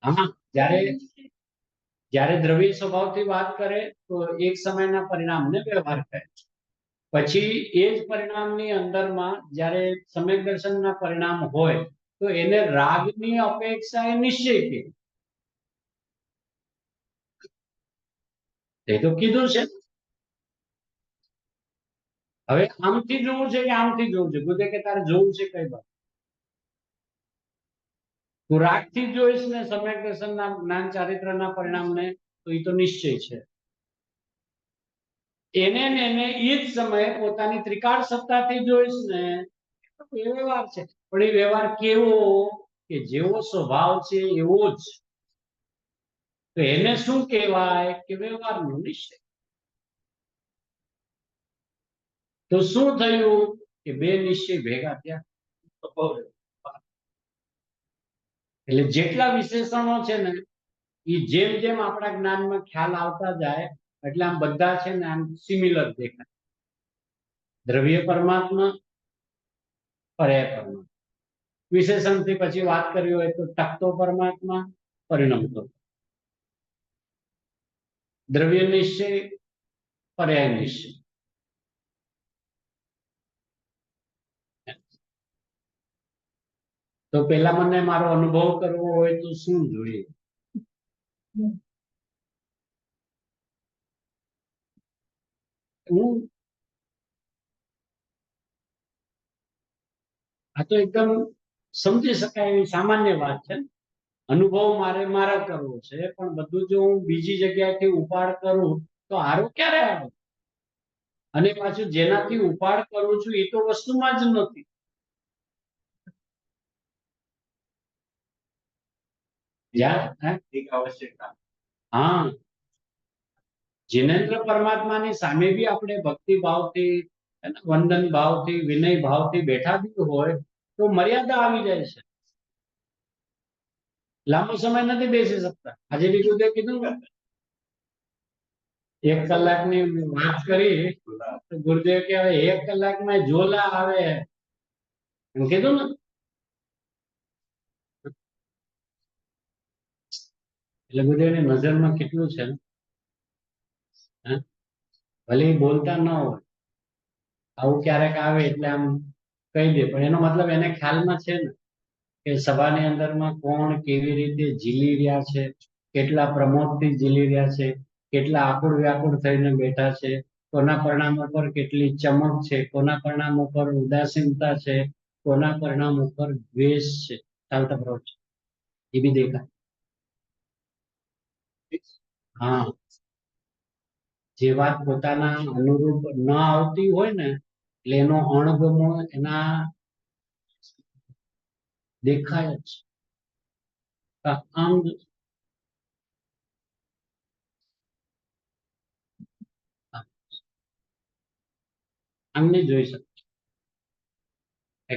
હા, જ્યારે દ્રવ્ય સ્વભાવથી વાત કરે તો એક સમયના પરિણામને વ્યવહાર કહે છે. પછી એ જ પરિણામની અંદરમાં જ્યારે સમ્યક દર્શનના પરિણામ હોય તો એને રાગની અપેક્ષા એ નિશ્ચય કે. એ તો કીધું છે. હવે આમથી જોવું છે કે આમથી જોવું છે? ગુદે કે તારે જોવું છે કઈ બાજુ? તું રાગથી જોઈશ ને સમ્યક દર્શનના જ્ઞાન ચારિત્રના પરિણામને તો એ તો નિશ્ચય છે. એને એ જ સમયે પોતાની ત્રિકાળ સત્તાથી જોઈશ ને એ વ્યવહાર છે. પણ એ વ્યવહાર કેવો કે જેવો સ્વભાવ છે એવો જ. તો એને શું કહેવાય કે વ્યવહારનો નિશ્ચય. તો શું થયું કે બે નિશ્ચય ભેગા થયા. એટલે જેટલા વિશેષણો છે ને એ જેમ જેમ આપણા જ્ઞાનમાં ખ્યાલ આવતા જાય એટલે આમ બધા છે ને આમ સિમિલર દેખાય. દ્રવ્ય પરમાત્મા, પર્યાય પરમાત્મા. વિશેષણથી પછી વાત કરી હોય તો ટકતો પરમાત્મા, પરિણમતો. દ્રવ્ય નિશ્ચય, પર્યાય નિશ્ચય. તો પેલા મને મારો અનુભવ કરવો હોય તો શું જોઈએ? આ તો એકદમ સમજી શકાય એવી સામાન્ય વાત છે. અનુભવ મારા કરવો છે, પણ બધું જો હું બીજી જગ્યાએથી ઉપાડ કરું તો હારું ક્યારે આવે? અને પાછું જેનાથી ઉપાડ કરું છું એ તો વસ્તુમાં જ નથી. હા, જીનેન્દ્ર પરમાત્માની સામે બી આપણે ભક્તિ ભાવથી, વંદન ભાવથી, વિનય ભાવથી બેઠા બી હોય તો મર્યાદા આવી જાય છે. લાંબો સમય નથી બેસી શકતા. આજે બી ગુરુદેવ કીધું ને 1 કલાકની વાત કરી તો ગુરુદેવ કે હવે 1 કલાકમાં ઝોલા આવે એમ કીધું ને. એટલે ગુરુદેવની નજરમાં કેટલું છે ને, ભલે બોલતા ન હોય, આવું ક્યારેક આવે એટલે આમ કહી દે, પણ એનો મતલબ એને ખ્યાલમાં છે ને કે સભાની અંદરમાં કોણ કેવી રીતે ઝીલી રહ્યા છે, કેટલા પ્રમોદથી ઝીલી રહ્યા છે, કેટલા આકુળ વ્યાકુળ થઈને બેઠા છે, કોના પરિણામ ઉપર કેટલી ચમક છે, કોના પરિણામ ઉપર ઉદાસીનતા છે, કોના પરિણામ ઉપર દ્વેષ છે, ચાલતા પ્રવૃત્તિ એ બી દેખાય. હા, જે વાત પોતાના અનુરૂપ ન આવતી હોય ને એટલે એનો અણગમો એના દેખાય જ. આમ આમ નહીં જોઈ શકે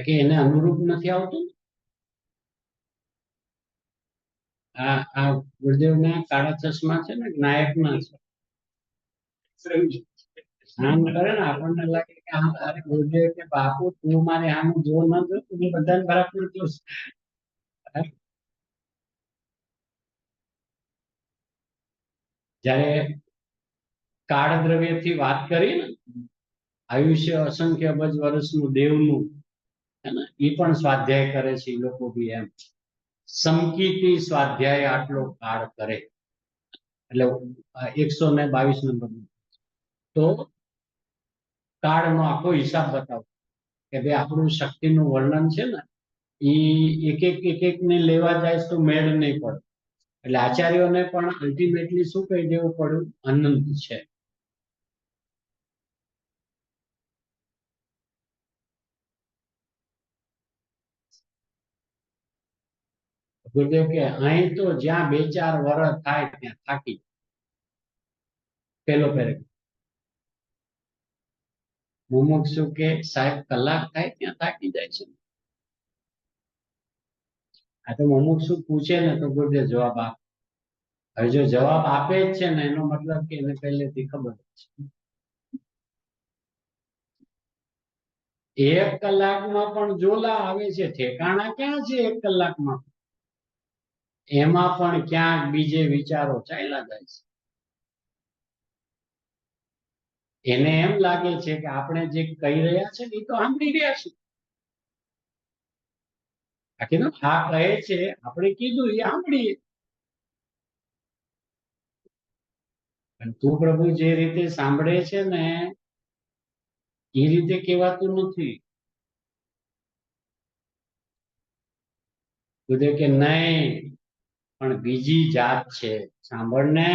કે એને અનુરૂપ નથી આવતું. આ ગુરુદેવના કાળા ચશ્મા છે ને નાયકના છે. આમ કરે ને આપણને લાગે કે આમ તારે ગુરુદેવ કે બાપુ તું મારે આમ જો ન જો તું બધાને બરાબર જોશ. જ્યારે કાળ દ્રવ્યથી વાત કરી ને, આયુષ્ય અસંખ્ય અબજ વર્ષનું દેવનું, હે ને, એ પણ સ્વાધ્યાય કરે છે એ લોકો બી એમ. સમકીતી સ્વાધ્યાય આટલો કાળ કરે એટલે 122 નંબર. તો કાળનો આખો હિસાબ બતાવો કે ભાઈ આપણું શક્તિનું વર્ણન છે ને એ એક એક ને લેવા જાય તો મેળ નહીં પડે. એટલે આચાર્યોને પણ અલ્ટિમેટલી શું કહી દેવું પડ્યું? અનંત છે. ગુરુદેવ કે અહીં તો જ્યાં 2-4 વર્ષ થાય ત્યાં થાકી. પેલો પેરેગ્રાફ. મુમુક્ષુ કે સાહેબ કલાક થાય ત્યાં થાકી જાય છે. આ તો મુમુક્ષુ પૂછે ને તો ગુરુદેવ જવાબ આપે. હવે જો જવાબ આપે જ છે ને એનો મતલબ કે એને પહેલેથી ખબર છે. 1 કલાકમાં પણ જોલા આવે છે, ઠેકાણા ક્યાં છે 1 કલાકમાં? એમાં પણ ક્યાંક બીજે વિચારો ચાલ્યા જાય છે. એને એમ લાગે છે કે આપણે જે કહી રહ્યા છે એ તો સાંભળી રહ્યા છે. આ કહે છે આપણે કીધું એ સાંભળીએ. તું પ્રભુ જે રીતે સાંભળે છે ને એ રીતે કહેવાતું નથી. ગુરુદેવ કે નહીં, પણ બીજી જાત છે, સાંભળને.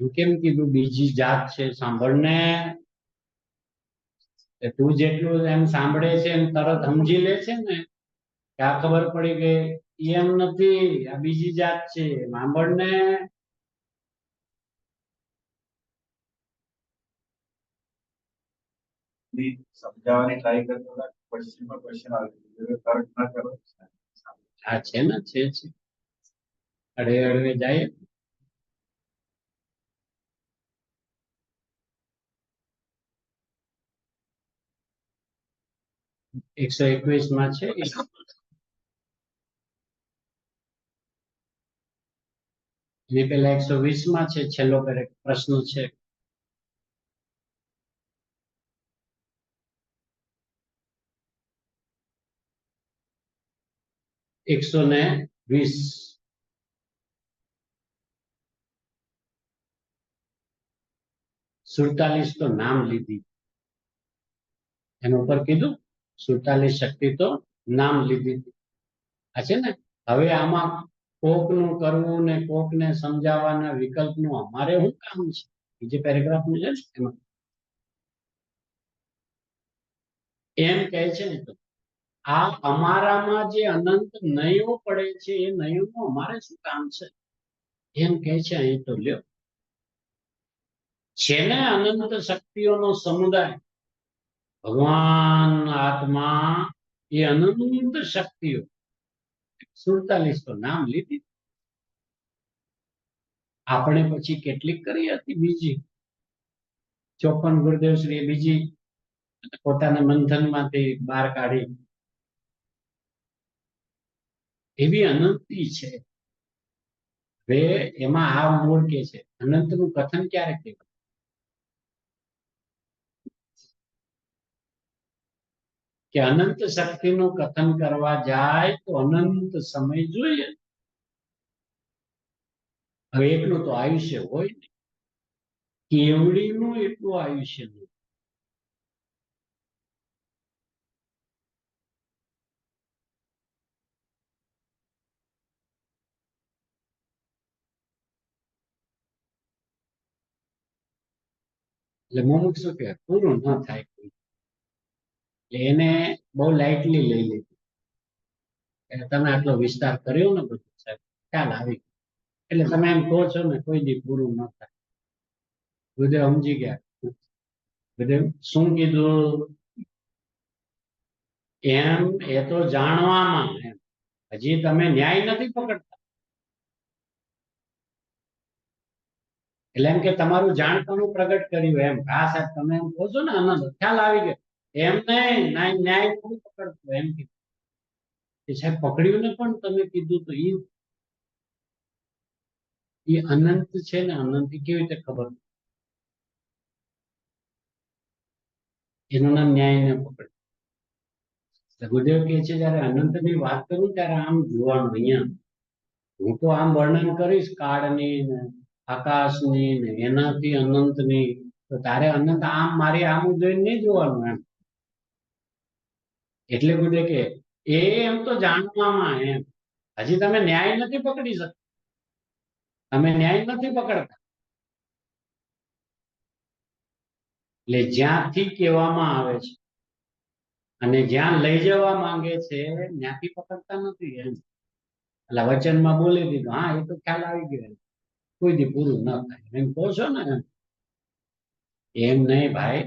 એમ કેમ કીધું બીજી જાત છે? સાંભળને. તું જેટલું એમ સાંભળે છે એમ તરત સમજી લે છે ને કે આ ખબર પડી ગઈ, એમ નથી. આ બીજી જાત છે, સાંભળને. સમજાવવાની ટ્રાય કરતા ક્વેશ્ચનમાં ક્વેશ્ચન આવે તર્ક ના કરો. આ છે ને છે અડે અડવે જાય. 121 માં છે. એની પેલા 120 માં છે. છેલ્લો પ્રશ્ન છે. એકસો ને 20. સુડતાલીસ તો નામ લીધી. એના ઉપર કીધું 47 શક્તિ તો નામ લીધી. આ છે ને હવે આમાં કોકનું કરવું ને કોકને સમજાવવાના વિકલ્પનું અમારે શું કામ છે? બીજે પેરેગ્રાફનું છે એમાં એમ કહે છે ને, તો આ અમારામાં જે અનંત નયો પડે છે એ નયોનું અમારે શું કામ છે એમ કહે છે અહીં. તો લ્યો, છે ને અનંત શક્તિઓનો સમુદાય, ભગવાન આત્મા એ અનંત શક્તિઓ 47 તો નામ લીધી. આપણે પછી કેટલીક કરી હતી બીજી 54 ગુરુદેવ શ્રી બીજી પોતાના મંથનમાંથી બહાર કાઢી. એવી અનંતી છે. હવે એમાં આ મૂળ કે છે અનંતનું કથન ક્યારે કહેવાય? કે અનંત શક્તિનું કથન કરવા જાય તો અનંત સમય જોઈએ. હવે એટલું તો આયુષ્ય હોય ને, કેવડીનું એટલું આયુષ્ય નહીં. એટલે મુમુક્ષ શું કે પૂરું ન થાય એટલે એને બહુ લાઇટલી લઈ લીધું. તમે આટલો વિસ્તાર કર્યો ને બધું સાહેબ, ખ્યાલ આવી એટલે તમે એમ કહો છો ને કોઈ દી પૂરું ન થાય. ગુરુદેવ સમજી ગયા. ગુરુદેવ શું કીધું? એમ એ તો જાણવામાં એમ હજી તમે ન્યાય નથી પકડતા. એટલે એમ કે તમારું જાણપણું પ્રગટ કર્યું એમ. હા સાહેબ તમે એમ કહો છો ને આનંદ ખ્યાલ આવી ગયો એમ નહીં, ન્યાય નથી પકડતો એમ કીધું. કે સાહેબ પકડ્યું ને પણ તમે કીધું તો એ અનંત છે ને, અનંત કેવી રીતે ખબર? એનું નામ ન્યાય ને પકડ. ગુરુદેવ કહે છે જયારે અનંતની વાત કરું ત્યારે આમ જોવાનું. અહીંયા હું તો આમ વર્ણન કરીશ કાળની ને આકાશની ને એનાથી અનંતની, તો તારે અનંત આમ મારી આમ જોઈને નહીં જોવાનું એમ. એટલે ગુરુદેવ કે એમ તો જાણવામાં એમ હજી તમે ન્યાય નથી પકડી શકતા. તમે ન્યાય નથી પકડતા. એટલે જ્યાંથી કહેવામાં આવે છે અને જ્યાં લઈ જવા માંગે છે ત્યાંથી પકડતા નથી એમ. એટલે વચનમાં બોલી દીધું, હા એ તો ખ્યાલ આવી ગયો, કોઈ દી પૂરું ન થાય એમ કહો છો ને એમ. એમ નહીં ભાઈ,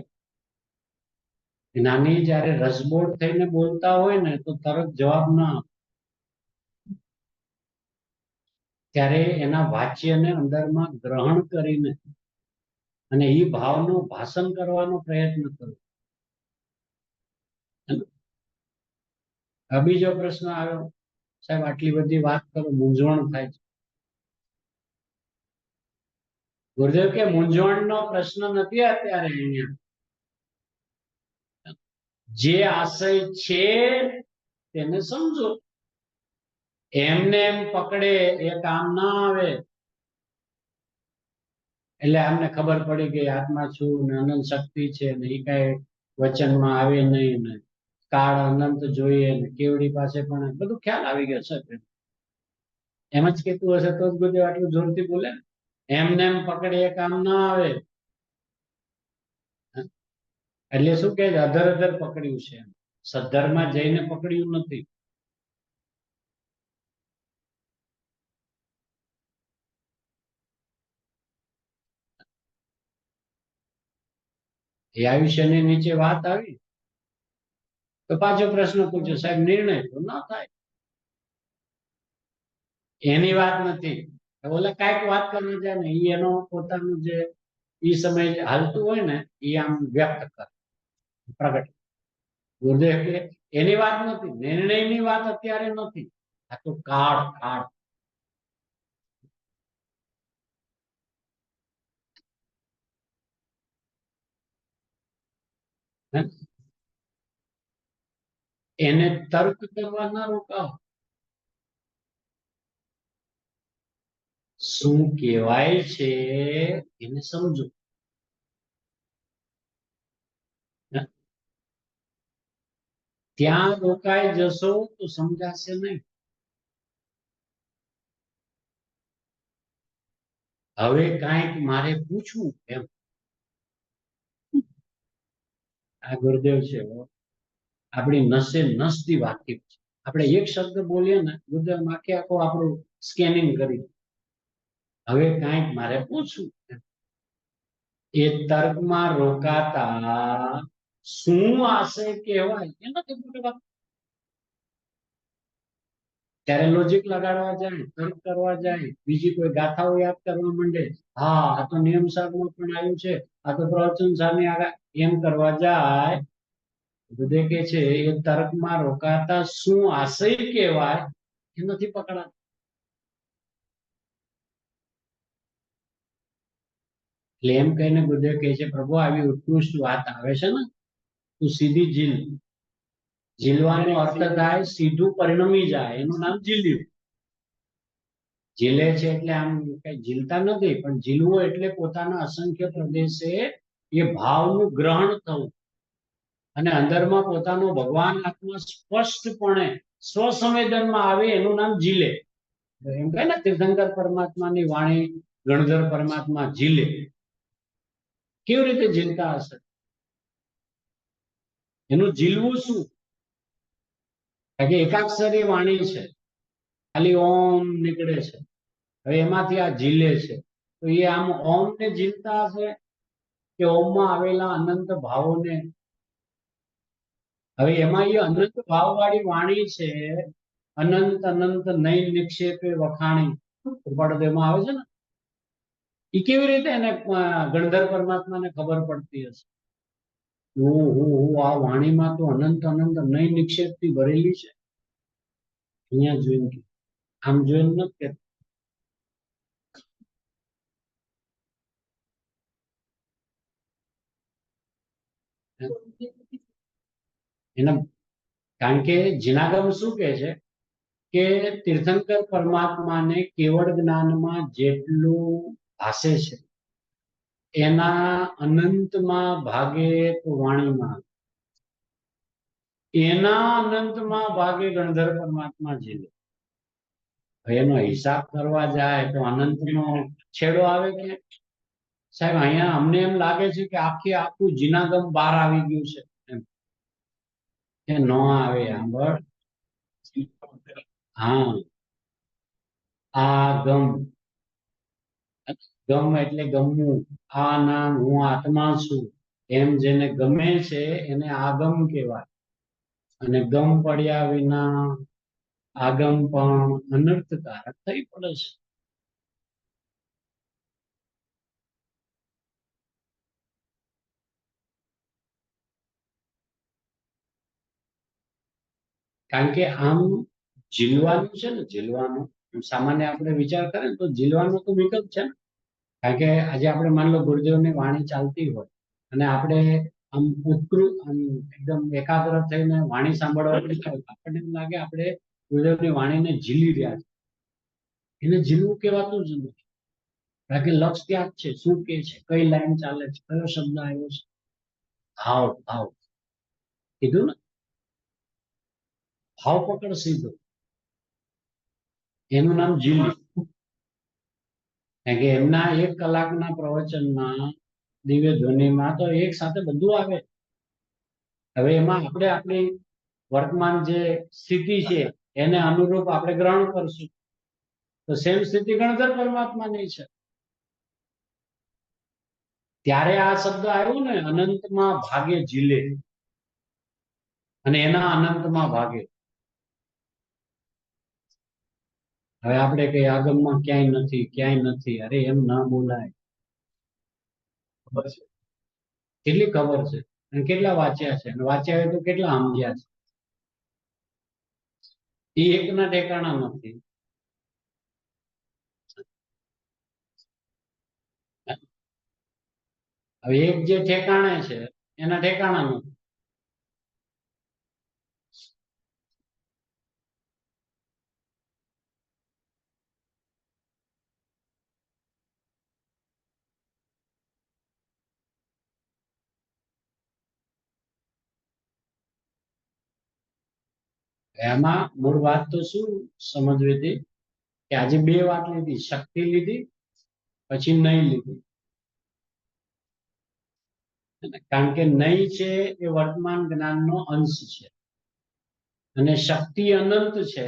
નાની જયારે રસબોળ થઈને બોલતા હોય ને તો તરત જવાબ ના આપે. ત્યારે એના વાચ્યને અંદરમાં ગ્રહણ કરીને અને એ ભાવનું ભાષણ કરવાનો પ્રયત્ન કરો. બીજો પ્રશ્ન આવ્યો, સાહેબ આટલી બધી વાત કરો મૂંઝવણ થાય છે. ગુરુદેવ કે મૂંઝવણનો પ્રશ્ન નથી અત્યારે. અહીંયા જે આશય છે તેને સમજો. એમને એમ પકડે એ કામ ના આવે. એટલે અમને ખબર પડી ગઈ આત્મા છું ને અનંત શક્તિ છે ને એ કઈ વચનમાં આવે નહીં ને કાળ અનંત જોઈએ ને કેવડી પાસે પણ બધું ખ્યાલ આવી ગયો છે. એમ જ કેતું હશે તો જ ગુરુદેવ આટલું જોરથી બોલે. એમને એમ પકડે એ કામ ના આવે. એટલે શું કે અધર અધર પકડ્યું છે, સદ્ધરમાં જઈને પકડ્યું નથી. એ આયુષ્યની નીચે વાત આવી તો પાછો પ્રશ્ન પૂછ્યો, સાહેબ નિર્ણય તો ના થાય. એની વાત નથી. ઓલે કાંઈક વાત કરવા જાય ને એ એનો પોતાનું જે એ સમય હાલતું હોય ને એ આમ વ્યક્ત કરે, પ્રગટ. ગુરુદેવ કે એની વાત નથી, નિર્ણયની વાત અત્યારે નથી. આ તો કાળ કાળ. એને તર્ક કરવા ના રોકાવ. શું કહેવાય છે એને સમજો. ત્યાં રોકાઈ જશો તો સમજાશે નહીં. હવે કાંઈક મારે પૂછવું એમ. આ ગુરુદેવ છે આપણી નસે નસથી વાકેફ છે. આપણે એક શબ્દ બોલીએ ને ગુરુદેવ આખે આખો આપણું સ્કેનિંગ કરી. હવે કાંઈક મારે પૂછવું. એ તર્કમાં રોકાતા શું આશય કહેવાય એ નથી મોટી વાત. ત્યારે લોજિક લગાડવા જાય, તર્ક કરવા જાય, બીજી કોઈ ગાથાઓ યાદ કરવા માંડે. હા આ તો નિયમ સાહેબમાં પણ આવ્યું છે, આ તો પ્રવચન સામે આગળ એમ કરવા જાય. બધે કે છે એ તર્કમાં રોકાતા શું આશય કહેવાય એ નથી પકડાતું. એટલે એમ કહીને ગુરુદેવ કહે છે પ્રભુ આવી ઉત્કૃષ્ટ વાત આવે છે ને તું સીધી ઝીલ. ઝીલવાનો અર્થ થાય સીધું પરિણમી જાય, એનું નામ ઝીલ્યું. ઝીલે છે એટલે આમ કઈ ઝીલતા નથી, પણ ઝીલવું એટલે પોતાના અસંખ્ય પ્રદેશે એ ભાવનું ગ્રહણ થવું અને અંદરમાં પોતાનો ભગવાન આત્મા સ્પષ્ટપણે સ્વસંવેદનમાં આવે એનું નામ ઝીલે. એમ કહે ને તીર્થંકર પરમાત્માની વાણી ગણધર પરમાત્મા ઝીલે. કેવી રીતે ઝીલતા હશે? એનું ઝીલવું શું? કારણ કે એકાક્ષરી વાણી છે, ખાલી ઓમ નીકળે છે. હવે એમાંથી આ ઝીલે છે તો એ આમ ઓમ ને ઝીલતા હશે કે ઓમમાં આવેલા અનંત ભાવોને? હવે એમાં એ અનંત ભાવવાળી વાણી છે. અનંત અનંત નૈન નિક્ષેપે વખાણી ઉપાડોમાં આવે છે ને, એ કેવી રીતે એને ગણધર પરમાત્માને ખબર પડતી હશે? આ વાણીમાં તો અનંત અનંત નૈન નિક્ષેપ થી ભરેલી છે. અહીંયા જોઈને આમ જોઈને નથી કહેતા. એના કારણ કે જીનાગમ શું કહે છે કે તીર્થંકર પરમાત્માને કેવળ જ્ઞાનમાં જેટલું ભાષે છે એના અનંતમાં ભાગે તો વાણીમાં, એના અનંતમાં ભાગે ગણધર પરમાત્મા ઝીલે. એનો હિસાબ કરવા જાય તો અનંતનો છેડો આવે કે સાહેબ અહીંયા અમને એમ લાગે છે કે આખું જીનાગમ બહાર આવી ગયું છે એમ. કે ન આવે આંબળ. હા આ ગમ, ગમ એટલે ગમવું. આ નામ હું આત્મા છું એમ જેને ગમે છે એને આગમ કહેવાય. અને ગમ પડ્યા વિના આગમ પણ અનર્થકારક થઈ પડે છે. કારણ કે આમ ઝીલવાનું છે ને, ઝીલવાનું સામાન્ય આપણે વિચાર કરીએ તો ઝીલવાનો તો વિકલ્પ છે ને. કારણ કે આજે આપણે માની લો ગુરુદેવની વાણી ચાલતી હોય અને આપણે આમ ઉત્કૃત આમ એકદમ એકાગ્ર થઈને વાણી સાંભળવા આપણને એમ લાગે આપણે ગુરુદેવની વાણીને ઝીલી રહ્યા છે. એને ઝીલવું કહેવાતું જ નથી. કારણ કે લક્ષ ત્યાં જ છે, શું કે છે, કઈ લાઈન ચાલે છે, કયો શબ્દ આવ્યો છે. ભાવ ભાવ કીધું ને, ભાવ પકડ સીધો, એનું નામ ઝીલ્યું. કારણ કે એમના 1 કલાકના પ્રવચનમાં દિવ્ય ધ્વનિમાં તો એક સાથે બધું આવે. હવે એમાં આપણે આપણી વર્તમાન જે સ્થિતિ છે એને અનુરૂપ આપણે ગ્રહણ કરશું તો સેમ સ્થિતિ ગણધર પરમાત્માની છે. ત્યારે આ શબ્દ આવ્યો ને અનંતમાં ભાગે ઝીલે અને એના અનંતમાં ભાગે. હવે આપણે કઈ આગમમાં ક્યાંય નથી, ક્યાંય નથી, અરે એમ ના બોલાય. ખબર છે કેટલી ખબર છે અને કેટલા વાંચ્યા છે અને વાંચ્યા હોય તો કેટલા સમજ્યા છે. એ એકના ઠેકાણા નથી. હવે એક જે ઠેકાણે છે એના ઠેકાણા નથી. એમાં મૂળ વાત તો શું સમજવી હતી કે આજે 2 વાત લીધી, શક્તિ લીધી પછી નહીં લીધું, કારણ કે નહીં છે એ વર્તમાન જ્ઞાનનો અંશ છે અને શક્તિ અનંત છે,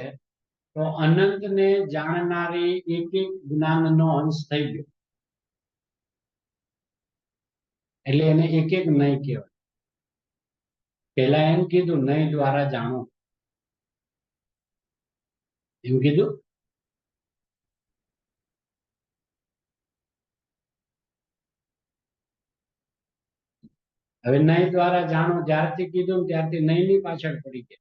તો અનંતને જાણનારી એક એક જ્ઞાનનો અંશ થઈ ગયો, એટલે એને એક એક નહીં કહેવાય. પેલા એમ કીધું નહીં દ્વારા જાણો, એમ કીધું. હવે નહીં દ્વારા જાણો જ્યારથી કીધું ત્યારથી નહીં ની પાછળ પડી ગયા.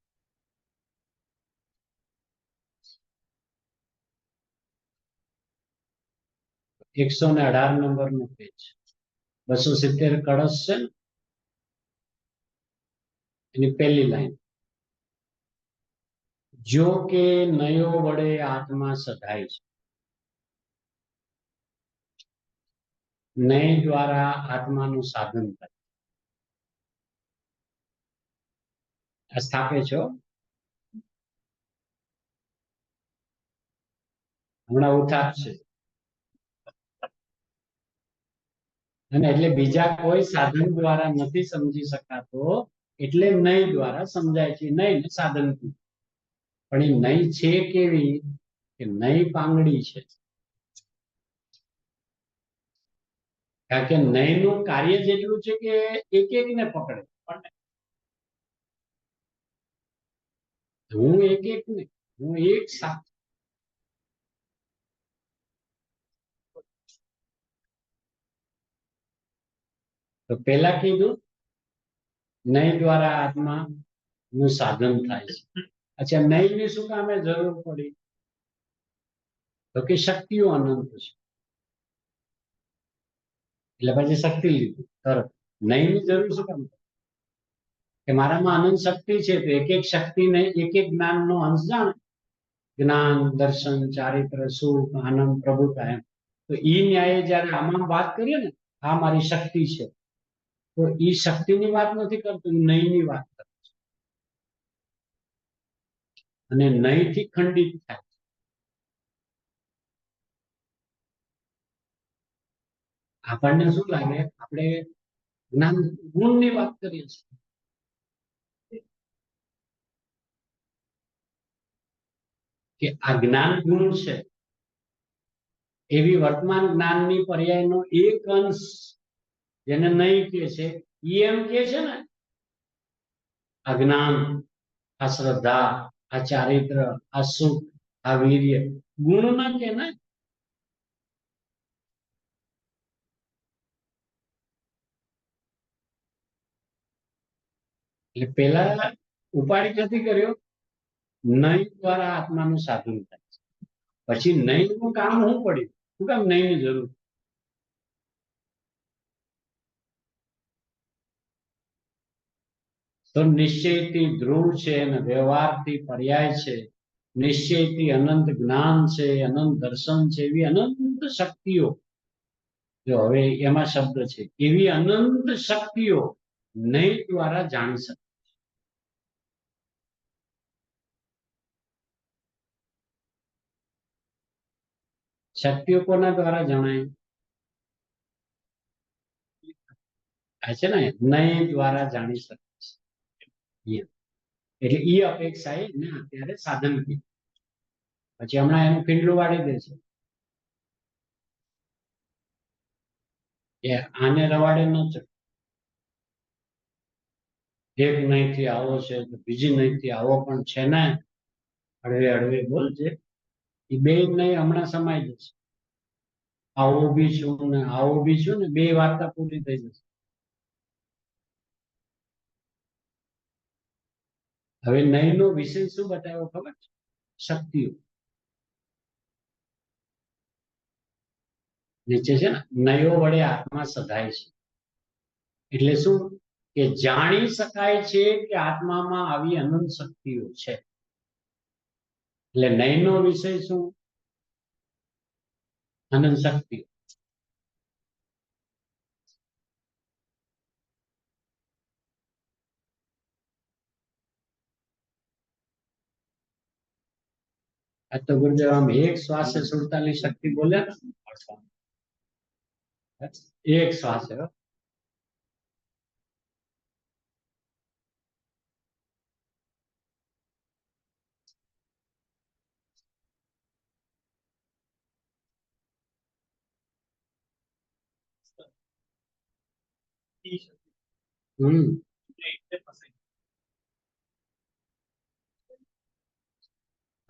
118 નંબરનું પેજ, 270 કળશ છે ને, એની પહેલી લાઈન. જો કે નયો વડે આત્મા સધાય છે, નહીં દ્વારા આત્માનું સાધન થાય. આ સ્થાપે છો, હમણાં ઉઠાર છે, અને એટલે બીજા કોઈ સાધન દ્વારા નથી સમજી શકાતો, એટલે નહીં દ્વારા સમજાય છે. નહીં ને સાધન, પણ એ નહીં છે કેવી કે નહીં પાંગડી છે, કારણ કે નયનું કાર્ય જેટલું છે કે એક એક ને પકડે, હું એક એક ને, હું એક સાથે. તો પેલા કીધું નહીં દ્વારા આત્મા નું સાધન થાય છે. અચ્છા, નહીં ની શું કામે જરૂર પડી? તો કે શક્તિઓ અનંત છે, એટલે પછી શક્તિ લીધું તરત. નહીં ની જરૂર શું કામ? કે મારામાં અનંત શક્તિ છે, તો એક એક શક્તિને એક એક જ્ઞાનનો અંશ જાણે. જ્ઞાન, દર્શન, ચારિત્ર, સુખ, આનંદ, પ્રભુતા, એમ. તો ઈ ન્યાયે જયારે આમાં વાત કરીએ ને, આ મારી શક્તિ છે, તો ઈ શક્તિની વાત નથી કરતું, નહીંની વાત કરે છે. અને નહીંથી ખંડિત થાય. આપણને શું લાગે? આપણે જ્ઞાન ગુણની વાત કરીએ છીએ, કે આ જ્ઞાન ગુણ છે, એવી વર્તમાન જ્ઞાનની પર્યાયનો એક અંશ જેને નહીં કે છે, ઈ એમ કે છે ને આ જ્ઞાન, આ શ્રદ્ધા, આ ચારિત્ર, આ સુખ, આ વીર્ય ગુણ ના કે ને. એટલે પેલા ઉપાડી ક્યાંથી કર્યો? નહીં દ્વારા આત્માનું સાધન થાય છે. પછી નહીં નું કામ શું પડ્યું? શું કામ નહીં ની જરૂર? તો નિશ્ચયથી ધ્રુવ છે અને વ્યવહારથી પર્યાય છે. નિશ્ચયથી અનંત જ્ઞાન છે, અનંત દર્શન છે, એવી અનંત શક્તિઓ. જો હવે એમાં શબ્દ છે, એવી અનંત શક્તિઓ નહીં દ્વારા જાણી શકે. શક્તિઓ કોના દ્વારા જણાય? આ છે ને નહીં દ્વારા જાણી શકે છે. એટલે ઈ અપેક્ષાએ ને અત્યારે સાધન કીધું. પછી હમણાં એનું પીંડલું વાળી દે છે કે આને રવાડે ન ચડે. એક નહીંથી આવો છે તો બીજી નહીંથી આવો પણ છે ને, હળવે હળવે બોલજે. એ બે નહીં હમણાં સમાઈ જશે. આવો બી છું ને આવો બી છું ને, બે વાર્તા પૂરી થઈ જશે. હવે નહીં નો વિષય શું બતાવ્યો ખબર છે? શક્તિઓ. નીચે છે ને નયો વડે આત્મા સધાય છે, એટલે શું કે જાણી શકાય છે કે આત્મામાં આવી અનંત શક્તિઓ છે. એટલે નહીં નો વિષય શું? અનંત શક્તિઓ. આ તો ગુરુદેવ આમ એક શ્વાસે 47 શક્તિ બોલ્યા ને. એક શ્વાસ છે.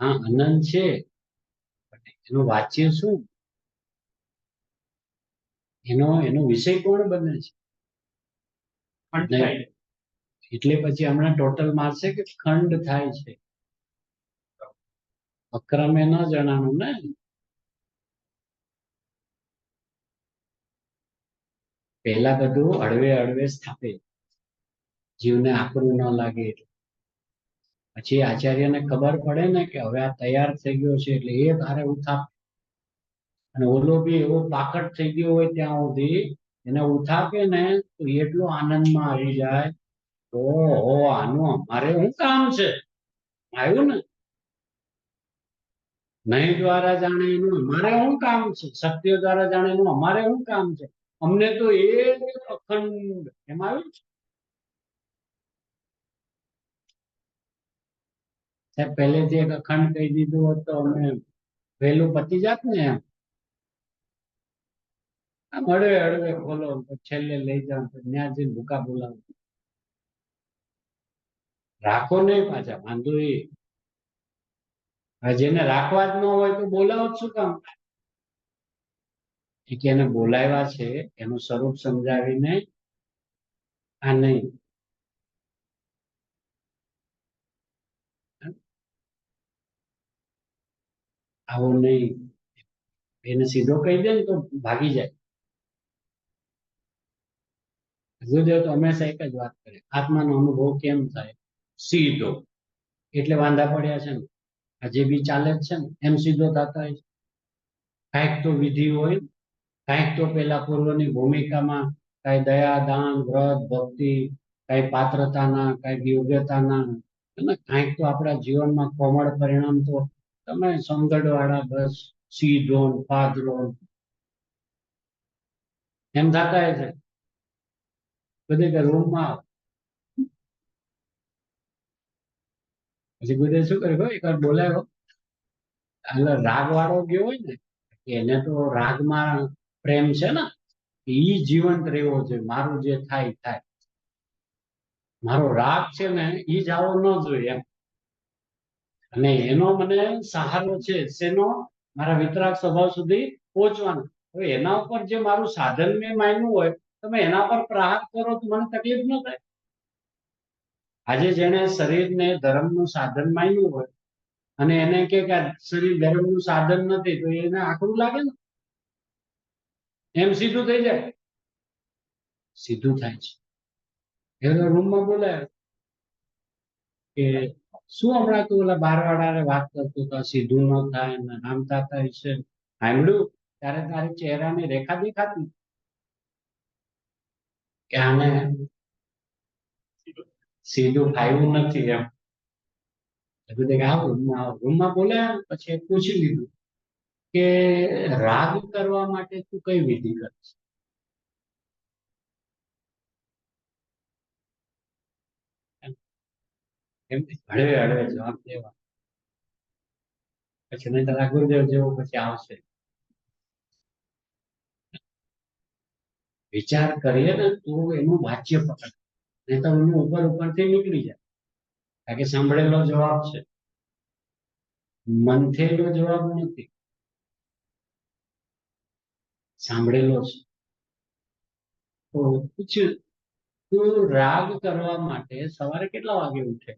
હા, આનંદ છે. એનું વાચ્ય શું? એનો વિષય કોણ બને છે? એટલે પછી હમણાં ટોટલ મારશે કે ખંડ થાય છે. અક્રમે ન જણાનું ને. પહેલા બધું હળવે હળવે સ્થાપે, જીવને આકરું ન લાગે. પછી આચાર્યને ખબર પડે ને કે હવે આ તૈયાર થઈ ગયો છે એટલે એ તારે ઉથાપ. અને ઓલો બી એવો પાકટ થઈ ગયો હોય ત્યાં સુધી એને ઉથાપે ને તો એટલો આનંદમાં આવી જાય. ઓહો, આનું અમારે શું કામ છે? આવ્યું ને. નહીં દ્વારા જાણે એનું અમારે શું કામ છે? સત્ય દ્વારા જાણે એનું અમારે શું કામ છે? અમને તો એ અખંડ એમાં આવ્યું છે. સાહેબ પહેલેથી એક અખંડ કહી દીધું હોત તો અમે વહેલું પતી જાત ને. એમ આમ હળવે હળવે ખોલો છેલ્લે લઈ જાઓ ત્યાં જઈને ભૂકા બોલાવો. રાખો નહીં પાછા, વાંધો એ. જેને રાખવા જ ન હોય તો બોલાવો શું કામ? કે એને બોલાવ્યા છે એનું સ્વરૂપ સમજાવીને આ નહીં. આવો નહીં એને સીધો કહી દે ને તો ભાગી જાય. ગુરુદેવ તો હંમેશા એક જ વાત કરે, આત્માનો અનુભવ કેમ થાય? સીધો. એટલે વાંધા પડ્યા છે ને. આ જે બી ચાલે જ છે ને એમ સીધો થતા હોય છે. કાંઈક તો વિધિ હોય, કાંઈક તો પેલા પૂર્વની ભૂમિકામાં કાંઈ દયા, દાન, વ્રત, ભક્તિ, કાંઈ પાત્રતાના, કાંઈક યોગ્યતાના અને કાંઈક તો આપણા જીવનમાં કોમળ પરિણામ તો તમે સમગઢવાળા બસ સીધો પાદરો એમ થતા છે. બધી રૂમમાં પછી ગુરુદેવ શું કર્યું? એક વાર બોલાયો એટલે રાગ વાળો ગયો હોય ને એને તો રાગમાં પ્રેમ છે ને ઈ જીવંત રહેવો જોઈએ. મારું જે થાય થાય, મારો રાગ છે ને ઈ જાવો ન જોઈએ એમ. અને એનો મને સહારો છે શેનો? મારા વિતરાગ સ્વભાવ સુધી પહોંચવાનો. હવે એના ઉપર જે મારું સાધન મેં માન્યું હોય તમે એના પર પ્રહાર કરો તો મને તકલીફ ન થાય. આજે જેને શરીરને ધર્મનું સાધન માન્યું હોય અને એને કે આ શરીર ધર્મનું સાધન નથી તો એને આકરું લાગે ને. એમ સીધું થઈ જાય. સીધું થાય છે. એનો રૂમમાં બોલાય કે શું હમણાં તું ઓલા બારવાળાને વાત કરતો તો સીધું ન થાય ને આમ થતા હશે. સાંભળ્યું ત્યારે તારી ચહેરાની રેખા દેખાતી કે આને સીધું ફાવ્યું નથી એમ. રૂમમાં બોલાયા પછી પૂછી લીધું કે રાગ કરવા માટે તું કઈ વિધિ કરીશ? એમ હળવે હળવે જવાબ દેવા. પછી નહીં તારા ગુરુદેવ જેવો પછી આવશે. વિચાર કરીએ ને તો એનું વાચ્ય પકડ નહીં તો એનું ઉપર ઉપરથી નીકળી જાય. કારણ કે સાંભળેલો જવાબ છે, મંથેલો જવાબ નથી, સાંભળેલો છે. તો પૂછ્યું તું રાગ કરવા માટે સવારે કેટલા વાગે ઉઠે?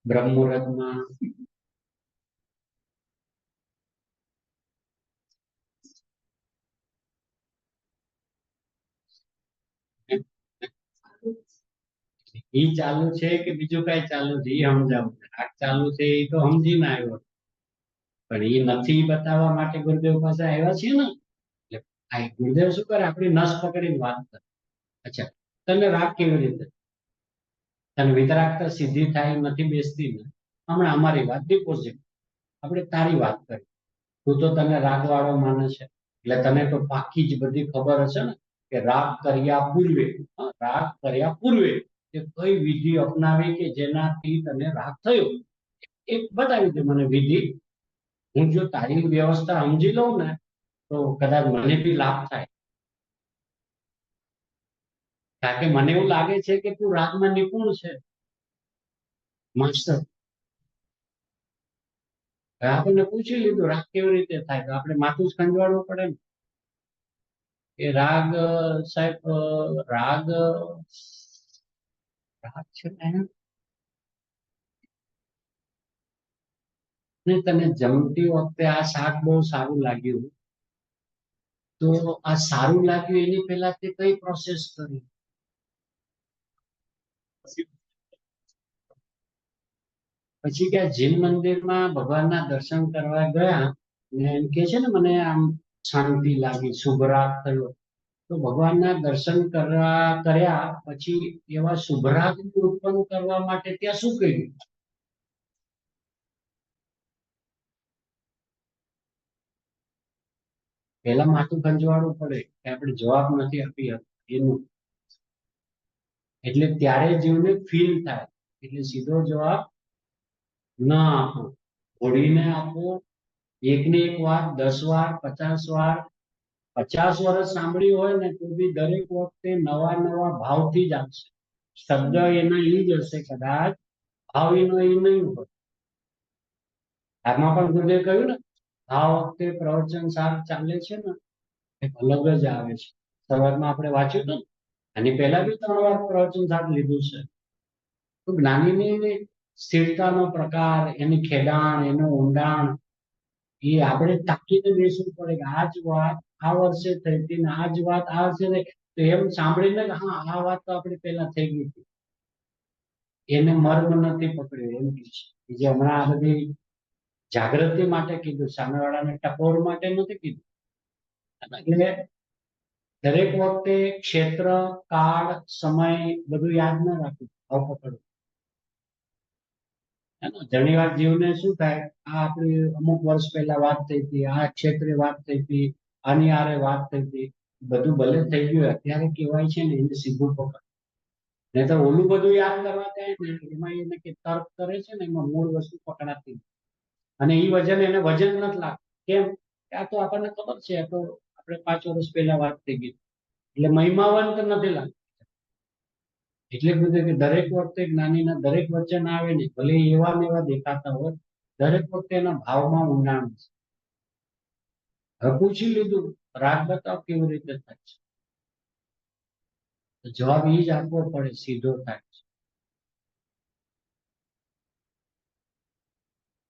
બ્રહ્મ મુહૂર્તમાં? ઈ ચાલુ છે કે બીજું કઈ ચાલુ છે એ સમજાવું. રાગ ચાલુ છે એ તો સમજીને આવ્યો પણ એ નથી બતાવવા માટે ગુરુદેવ પાસે આવ્યા છીએ ને. એટલે આ ગુરુદેવ શું કરે આપણી નસ પકડીને વાત કરે. અચ્છા તને રાગ કેવી રીતે? તને વિતરાગતા સીધી થાય નથી બેસતી ને. હમણાં અમારી વાત ડિપોઝિટ આપણે તારી વાત કરી તું તો તને રાગ વાળો માને છે, એટલે તને તો પાકી જ બધી ખબર હશે ને કે રાગ કર્યા પૂર્વે, રાગ કર્યા પૂર્વે કે કઈ વિધિ અપનાવી કે જેનાથી તને રાગ થયો, એક બતાવી દે મને વિધિ. હું જો તારી વ્યવસ્થા સમજી લઉં ને તો કદાચ મને બી લાભ થાય. કારણ કે મને એવું લાગે છે કે તું રાગમાં નિપુણ છે, માસ્ટર. આપણને પૂછી લીધું રાગ કેવી રીતે થાય, તો આપણે માથું જ ખંજવાળવું પડે ને કે રાગ સાહેબ, રાગ રાગ છે ને તને જમતી વખતે આ શાક બહુ સારું લાગ્યું, તો આ સારું લાગ્યું એની પહેલા તે કઈ પ્રોસેસ કરી? પછી કે જૈન મંદિરમાં ભગવાનના દર્શન કરવા ગયા ને એમ કે છે ને મને આમ શાંતિ લાગી, શુભરાગ થયો. તો ભગવાનના દર્શન કર્યા પછી એવા શુભરાગ ઉત્પન્ન કરવા માટે ત્યાં શું કર્યું? પહેલા માથું ખંજવાળવું પડે કે આપણે જવાબ નથી આપી એનું, એટલે ત્યારે જીવને ફીલ થાય, એટલે સીધો જવાબ ના આપો, ઘોડીને આપો. એકને એક વાત 10 વાર 50 વાર 50 વર્ષ સાંભળ્યું હોય ને તો બી દરેક વખતે નવા નવા ભાવથી જ આપશે. શબ્દ એના એ જ હશે કદાચ, ભાવ એનો એ નહીં હોય. આમાં પણ ગુરુદેવે કહ્યું ને આ વખતે પ્રવચન સાર ચાલે છે ને એક અલગ જ આવે છે. શરૂઆતમાં આપણે વાંચ્યું હતું આની પહેલા બી 3 વાર પ્રવચન સાર લીધું છે. તો જ્ઞાનીની સ્થિરતાનો પ્રકાર, એની ખેડાણ, એનું ઊંડાણ એ આપણે તાકીને બેસવું પડે કે આ જ વાત આ વર્ષે થઈ હતી ને આ જ વાત આ વર્ષે થઈ, તો એમ સાંભળીને કે હા આ વાત તો આપણી પહેલા થઈ ગઈ હતી, એને મર્મ નથી પકડ્યો એમ કે છે. જે હમણાં આ બધી જાગૃતિ માટે કીધું, સામેવાળાને ટકોર માટે નથી કીધું. એટલે દરેક વખતે ક્ષેત્ર, કાળ, સમય બધું યાદ ન રાખવું, ભાવ પકડવું. ઘણી વાર જીવને શું થાય, આ આપણી અમુક વર્ષ પહેલા વાત થઈ હતી, આ ક્ષેત્રે વાત થઈ હતી, આની હારે વાત થઈ હતી, બધું ભલે થઈ ગયું અત્યારે કહેવાય છે ને એને સીધું પકડ. નહીં તો ઓલું બધું યાદ કરવા જાય ને એમાં એને કે તર્ક કરે છે ને એમાં મૂળ વસ્તુ પકડાતી નથી. અને એ વજન એને વજન નથી લાગતું. કેમ? આ તો આપણને ખબર છે, આ તો આપણે 5 વર્ષ પહેલા વાત થઈ ગઈ, એટલે મહિમાવંત નથી લાગતું. એટલે બધું કે દરેક વખતે જ્ઞાનીના દરેક વચન આવે ને ભલે એવા ને એવા દેખાતા હોય, દરેક વખતે એના ભાવમાં ઊંડાણ છે. હવે પૂછી લીધું રાગ બતાવ કેવી રીતે થાય છે, તો જવાબ એ જ આપવો પડે, સીધો થાય છે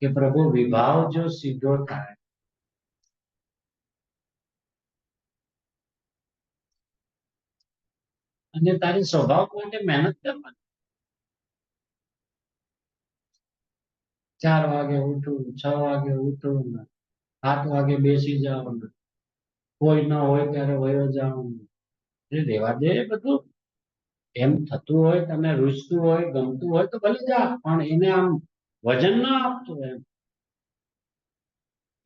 કે પ્રભુ વિભાવ જો સીધો થાય અને તારી સ્વભાવ માટે મહેનત કરવાની. 4 વાગે ઉઠવું, 6 વાગે ઉઠવું, 7 વાગે બેસી જવાનું, કોઈ ન હોય ત્યારે વયો જવાનું, રેવા દે બધું. એમ થતું હોય, તને રૂચતું હોય, ગમતું હોય તો ભલે જા, પણ એને આમ વજન ના આપતું એમ.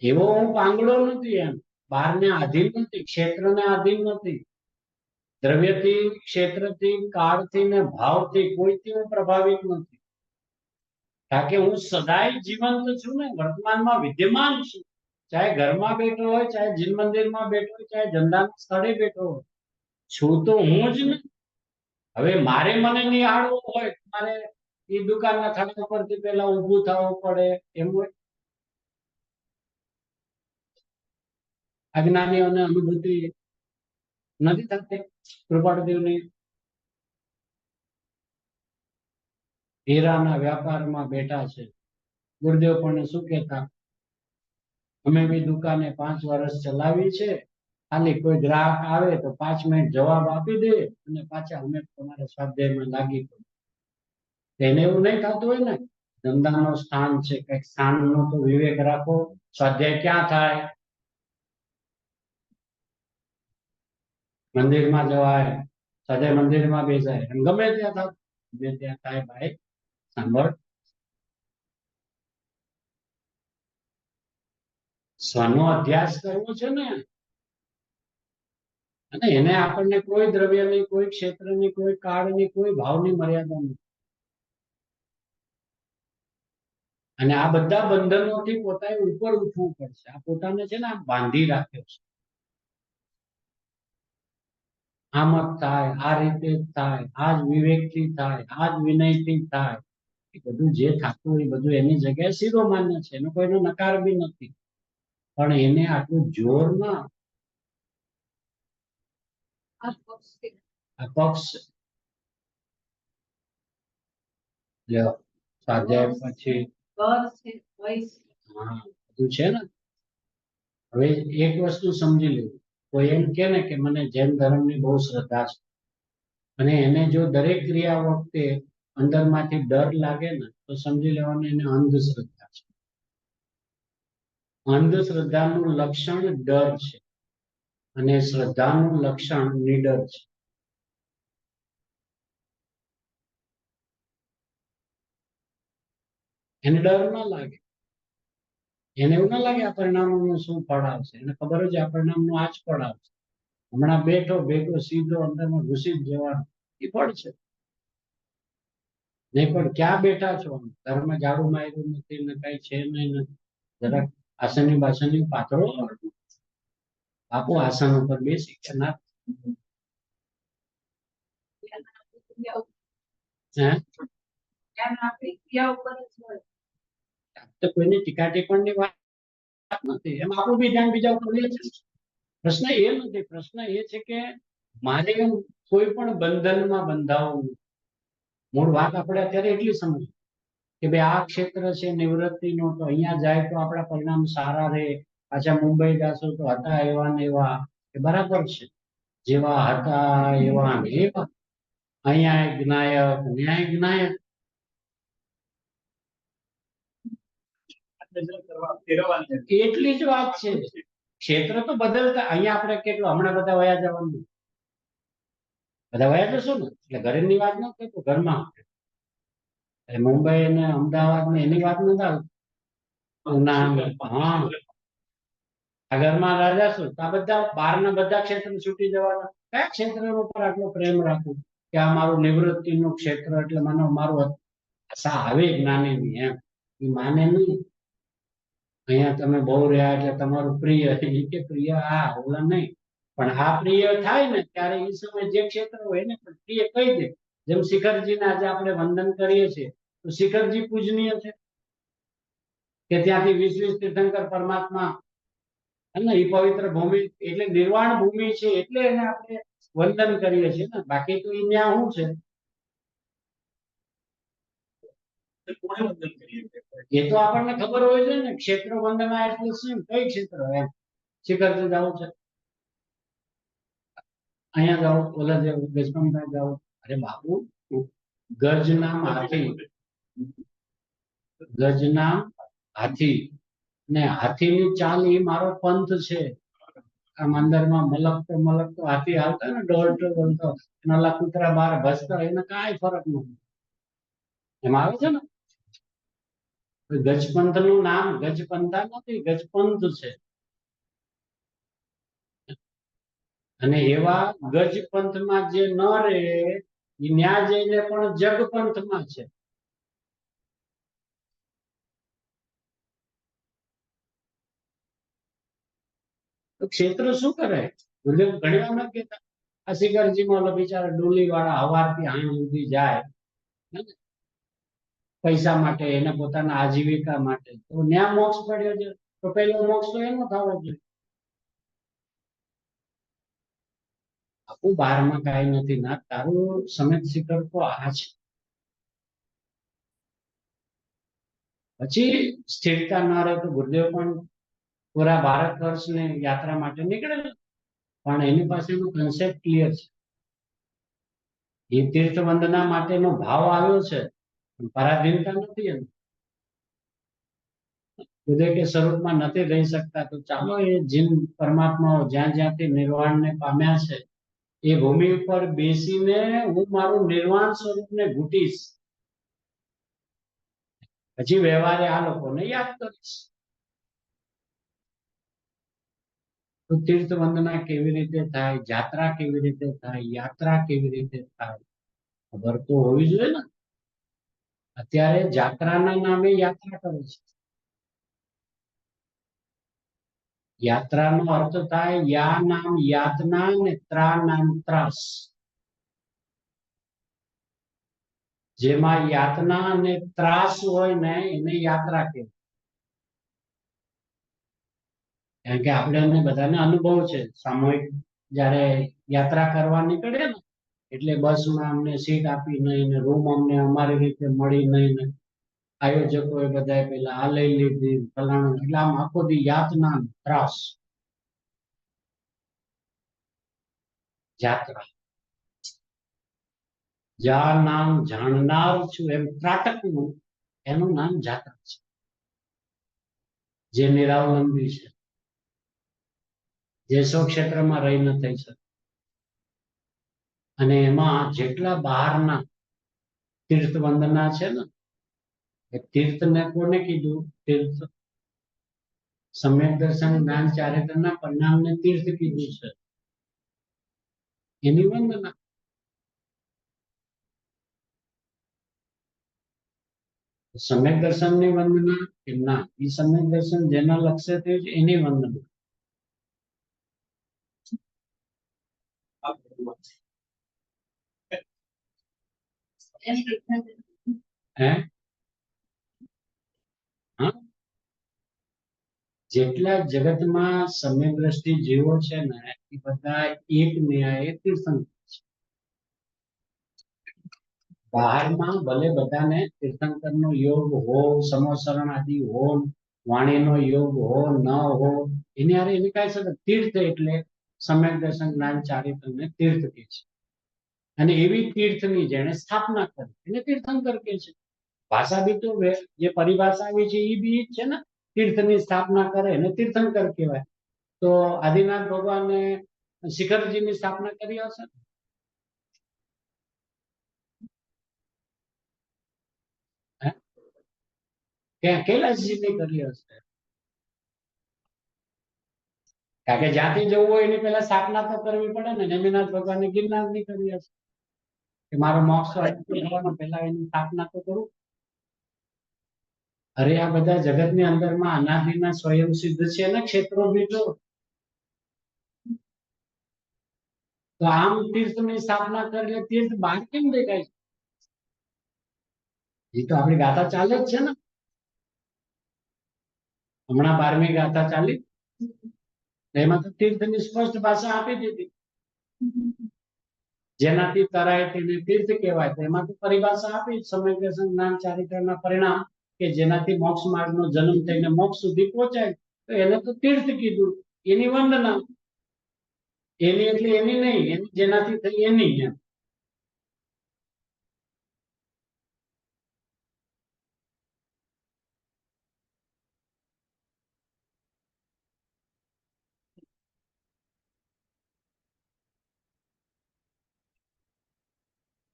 એવો હું પાંગડો નથી એમ, બહારને આધીન નથી, ક્ષેત્રને આધીન નથી, દ્રવ્યથી, ક્ષેત્રથી, કાળથી ને ભાવથી કોઈથી હું પ્રભાવિત નથી. કારણ કે હું સદાય જીવંત છું ને, વર્તમાનમાં વિદ્યમાન છું. ચાહે ઘરમાં બેઠો હોય, ચાહે જીન મંદિરમાં બેઠો હોય, ચાહે ધંધાના સ્થળે બેઠો હોય, છું તો હું જ ને. હવે મારે મને નિહાળવું હોય, મારે એ દુકાનના ખાતા પરથી પહેલા ઊભું થવું પડે એમ હોય. અજ્ઞાનીઓને અનુભૂતિ નથી થતી. કૃપાળદેવની હીરાના વ્યાપારમાં બેઠા છે. ગુરુદેવ પણ શું કહેતા, અમે બી દુકાને 5 વર્ષ ચલાવી છે, ખાલી કોઈ ગ્રાહક આવે તો 5 મિનિટ જવાબ આપી દે અને પાછા અમે તમારા સ્વાધ્યાયમાં લાગી પડે. એને એવું નહીં થતું હોય ને, ધંધાનું સ્થાન છે, કઈક સ્થાનનો તો વિવેક રાખો. સ્વાધ્યાય ક્યાં થાય? મંદિરમાં જવાય, સ્વાધ્યાય મંદિરમાં બેસાય, ગમે ત્યાં થાય, ગમે ત્યાં થાય. ભાઈ સાંભળ, સ્વનો અભ્યાસ કરવો છે ને, અને એને આપણને કોઈ દ્રવ્યની, કોઈ ક્ષેત્રની, કોઈ કાળની, કોઈ ભાવની મર્યાદા નથી. અને આ બધા બંધનોથી પોતાએ ઉપર ઉઠવું પડશે. આ પોતાને છે ને આ બાંધી રાખ્યો છે. આમ જ થાય, આ રીતે જ થાય, આ જ વિવેકથી થાય, આ જ વિનયથી થાય. એ બધું જે થતું હોય એ બધું એની જગ્યાએ શિરોમાન્ય છે, એનો કોઈનો નકાર બી નથી. પણ એને આટલું જોર ના, આ પક્ષ સ્વાધ્યાય પછી હા બધું છે ને. હવે એક વસ્તુ સમજી લેવું, કોઈ એમ કે ને કે મને જૈન ધર્મની બહુ શ્રદ્ધા છે, અને એને જો દરેક ક્રિયા વખતે અંદરમાંથી ડર લાગે ને તો સમજી લેવાનું એને અંધશ્રદ્ધા છે. અંધશ્રદ્ધાનું લક્ષણ ડર છે, અને શ્રદ્ધાનું લક્ષણ નિડર છે. એને ડર ના લાગે, એને એવું ના લાગે આ પરિણામનું શું ફળ આવશે. એને ખબર જ આ પરિણામનું આ જ ફળ આવશે. હમણાં બેઠો ભેગો સીધો અંદરમાં ઘૂસી જ જવાનો એ ફળ છે. નહીં પણ ક્યાં બેઠા છો? ઘરમાં ઝાડુ માર્યું નથી ને કઈ છે નહીં, જરાક આસનની બાસનની પાથરો આપો, આસન ઉપર બેસી કે ના તો કોઈની ટીકા ટિપ્પણની વાત નથી. એમ આપણું બી ધ્યાન બીજા ઉપર લે છે. પ્રશ્ન એ નથી, પ્રશ્ન એ છે કે મારે કોઈ પણ બંધનમાં બંધાવવું. મૂળ વાત આપણે અત્યારે એટલી સમજી કે ભાઈ આ ક્ષેત્ર છે નિવૃત્તિનો, તો અહીંયા જાય તો આપણા પરિણામ સારા રહે. પાછા મુંબઈ જાશો તો હતા એવા ને એવા, એ બરાબર છે. જેવા હતા એવા ને એવા, અહીંયા જ્ઞાયક, ન્યાય જ્ઞાયક. એટલી જ વાત છે. ક્ષેત્ર તો બદલતા, અહીંયા આપણે કેટલું હમણાં બધા વયા જવાનું, બધા વયા જશો ને, એટલે ઘરેની વાત ન કરતો, ઘરમાં મુંબઈ અને અમદાવાદ ને એની વાત નથી આવતી. હા, આ ઘરમાં રાજા છું આ બધા બહારના બધા ક્ષેત્ર છૂટી જવાના. કયા ક્ષેત્ર ઉપર આટલો પ્રેમ રાખવું કે આ મારું નિવૃત્તિનું ક્ષેત્ર, એટલે મને મારું આશા આવે જ્ઞાનીની, એમ એ માને નહીં. અહીંયા તમે બહુ રહ્યા એટલે તમારું પ્રિય કે પ્રિય આ ઓલા નહીં, પણ આ પ્રિય થાય ને ત્યારે એ સમય જે ક્ષેત્ર હોય એને પણ પ્રિય કહી દે. જેમ શિખરજીને આજે આપણે વંદન કરીએ છીએ, તો શિખરજી પૂજનીય છે કે ત્યાંથી 20 તીર્થંકર પરમાત્મા, અને એ પવિત્ર ભૂમિ એટલે નિર્વાણ ભૂમિ છે, એટલે એને આપણે વંદન કરીએ છીએ ને. બાકી તો એ ત્યાં શું છે એ તો આપણને ખબર હોય છે ને. ક્ષેત્ર વંદના એટલે શું, કઈ ક્ષેત્ર એમ. શિખરજી જવું છે, અહીંયા જાઓ, ઓલા જવું, ગજપંતમાં જાઓ. અરે બાપુ, ગજના હાથી, ગજના હાથી ને હાથીની ચાલ એ મારો પંથ છે. આમ અંદરમાં મલકતો હાથી હાલતા ને ડોલતો ડોલતો, નાના કૂતરા બહાર ભસતા, એને કાંઈ ફરક નથી. એમાં આવે છે ને ગજપંથ નું નામ ગજપંથા નથી, ગજપંથ છે. અને એવા ગજપંથમાં જે ન રહે એ ન્યા જઈને પણ જગપંથમાં છે. તો ક્ષેત્ર શું કરે? ગુરુદેવ ઘણી વાર નથી કહેતા, આ શિખરજીમાં ઓલો બિચારા ડોલી વાળા હવારથી હાણ સુધી જાય પૈસા માટે, એને પોતાના આજીવિકા માટે, તો ન્યા મોક્ષ પડ્યો છે. તો પેલો મોક્ષ તો એનો થવો જોઈએ. આખું બારમાં કાંઈ નથી ના, તારું સમિત શિખર તો આ છે. પછી સ્થિરતા ના રહે તો ગુરુદેવ પણ પૂરા ભારત વર્ષની યાત્રા માટે નીકળેલા, પણ એની પાસેનો કન્સેપ્ટ ક્લિયર છે. એ તીર્થ વંદના માટેનો ભાવ આવ્યો છે, પરાધીનતા નથી એમ. ગુરુદેવ કે સ્વરૂપમાં નથી રહી શકતા, તો ચાલો એ જીન પરમાત્માઓ જ્યાં જ્યાંથી નિર્વાણને પામ્યા છે એ ભૂમિ ઉપર બેસીને હું મારું નિર્વાણ સ્વરૂપને ઘૂંટીશ. પછી વ્યવહારે આ લોકોને યાદ કરીશ. તો તીર્થ વંદના કેવી રીતે થાય, જાત્રા કેવી રીતે થાય, યાત્રા કેવી રીતે થાય, ખબર તો હોવી જોઈએ ને. અત્યારે જાત્રાના નામે યાત્રા કરે છે. યાત્રાનો અર્થ થાય યા નામ યાતના ને ત્રા નામ ત્રાસ. જેમાં યાતના અને ત્રાસ હોય ને એને યાત્રા કહેવાય. કારણ કે આપણે બધાને અનુભવ છે સામૂહિક જયારે યાત્રા કરવા નીકળે ને એટલે બસમાં અમને સીટ આપી નહીં ને રૂમ અમને અમારી રીતે મળી નહીં ને આયોજકો એ બધા પેલા આ લઈ લીધી ફલાણું, એટલે આમ આખો દી યાતના ત્રાસ. જાત્રા જા નામ જાણનાર છું એમ ત્રાટકવું એનું નામ જાત્રા છે, જે નિરાવલંબી છે, જે સ્વક્ષેત્રમાં રહી ન થઈ શકે. અને એમાં જેટલા બહારના તીર્થ વંદના છે ને, એ તીર્થ ને કોને કીધું? તીર્થ સમ્યક દર્શન જ્ઞાન ચારિત્રના પરિણામને તીર્થ કીધું છે, એની વંદના. સમ્યક દર્શનની વંદના કે ના, એ સમ્યક દર્શન જેના લક્ષ્ય થયું છે એની વંદના. હે હા, જેટલા જગતમાં સમ્યક દ્રષ્ટિ જીવો છે ને એ બધા એક ન્યાયે તીર્થંકર છે. બહારમાં ભલે બધાને તીર્થંકરનો યોગ હો, સમોસરણ આદિ હો, વાણીનો યોગ હો ન હો, એની હારે એની કાંઈ સાથે તીર્થ એટલે સમ્યક દર્શન જ્ઞાન ચારિત્રને તીર્થ કહે છે. અને એવી તીર્થની જેણે સ્થાપના કરી એને તીર્થંકર કહે છે. ભાષા બી તો જે પરિભાષા આવી છે એ બી જ છે ને, તીર્થની સ્થાપના કરે એને તીર્થંકર કહેવાય. તો આદિનાથ ભગવાને શિખરજીની સ્થાપના કરી હશે ને, ત્યાં કૈલાસજીની કરી હશે. કારણ કે જ્યાંથી જવું હોય એની પહેલા સ્થાપના તો કરવી પડે ને. નેમિનાથ ભગવાને ગિરનારની કરી હશે કે મારો મોક્ષ તો અહીંથી થવાનો, પહેલા એની સ્થાપના તો કરું. અરે આ બધા જગતની અંદરમાં અનાદિના સ્વયં સિદ્ધ છે ને ક્ષેત્રો બી તો. તો આમ તીર્થની સ્થાપના કરી એટલે તીર્થ બહાર કેમ દેખાય છે? એ તો આપણી ગાથા ચાલે જ છે ને. હમણાં 12મી ગાથા ચાલી, એમાં તો તીર્થની સ્પષ્ટ ભાષા આપી દીધી. જેનાથી તરાય તેને તીર્થ કહેવાય. તો એમાં તો પરિભાષા આપી સમ્યક દર્શન જ્ઞાન ચારિત્રના પરિણામ કે જેનાથી મોક્ષ માર્ગનો જન્મ થઈને મોક્ષ સુધી પહોંચાય, તો એને તો તીર્થ કીધું. એની વંદના, એની એટલે એની નહીં, એની જેનાથી થઈ એની.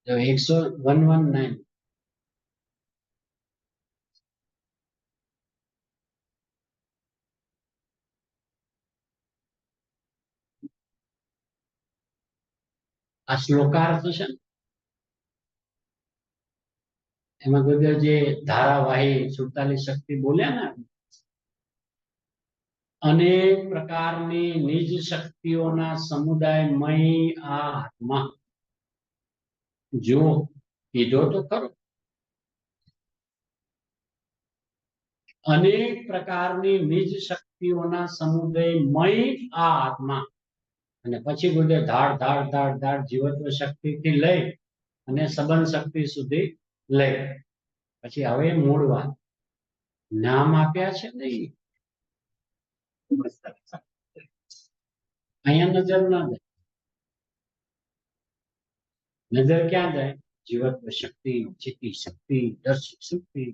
એમ 119 આ શ્લોકાર્થ છે ને, એમાં ગુરુદેવ જે ધારાવાહી 47 શક્તિ બોલ્યા ને, અનેક પ્રકારની નિજ શક્તિઓના સમુદાયમય આ આત્મા, જો કીધો તો ખરો, અનેક પ્રકારની નિજ શક્તિઓના સમુદાયમય આ આત્મા. અને પછી ગુરુદેવ ધાડ ધાડ ધાડ ધાડ જીવત્વ શક્તિથી લઈ અને સંબંધ શક્તિ સુધી લઈ. પછી હવે મૂળ વાત, નામ આપ્યા છે નહીં, અહીંયા નજર ના જાય. નજર ક્યાં જાય? જીવત્વ શક્તિ, ચિત્તિ શક્તિ, દર્શક શક્તિ.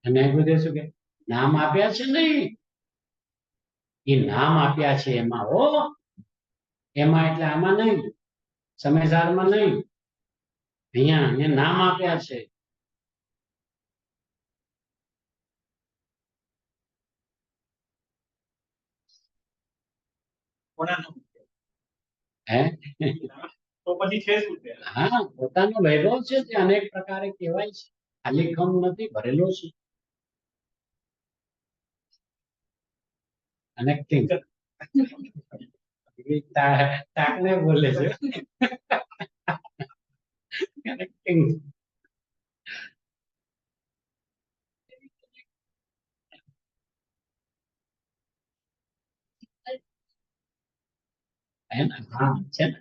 અને ગુરુદેવ શું કે નામ આપ્યા છે નહીં, એ નામ આપ્યા છે એમાં હો, એમાં એટલે આમાં નહીં, સમયસારમાં નહીં, અહીંયા નામ આપ્યા છે. હે હા, પોતાનો વૈભવ છે તે અનેક પ્રકારે કહેવાય છે. ખાલી ખમ નથી, ભરેલો છે. અનેક થિંગ તાકને બોલે છે. કનેક્ટિંગ હા છે ને,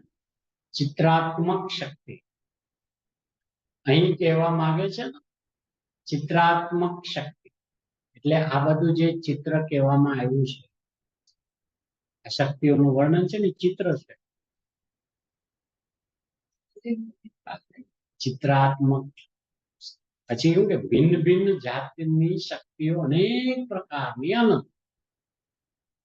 ચિત્રાત્મક શક્તિ અહીં કહેવા માંગે છે ને, ચિત્રાત્મક શક્તિ એટલે આ બધું જે ચિત્ર કહેવામાં આવ્યું છે, આ શક્તિઓનું વર્ણન છે ને ચિત્ર છે. ચિત્રાત્મક પછી એવું કે ભિન્ન ભિન્ન જાતની શક્તિઓ અનેક પ્રકારની અનંત.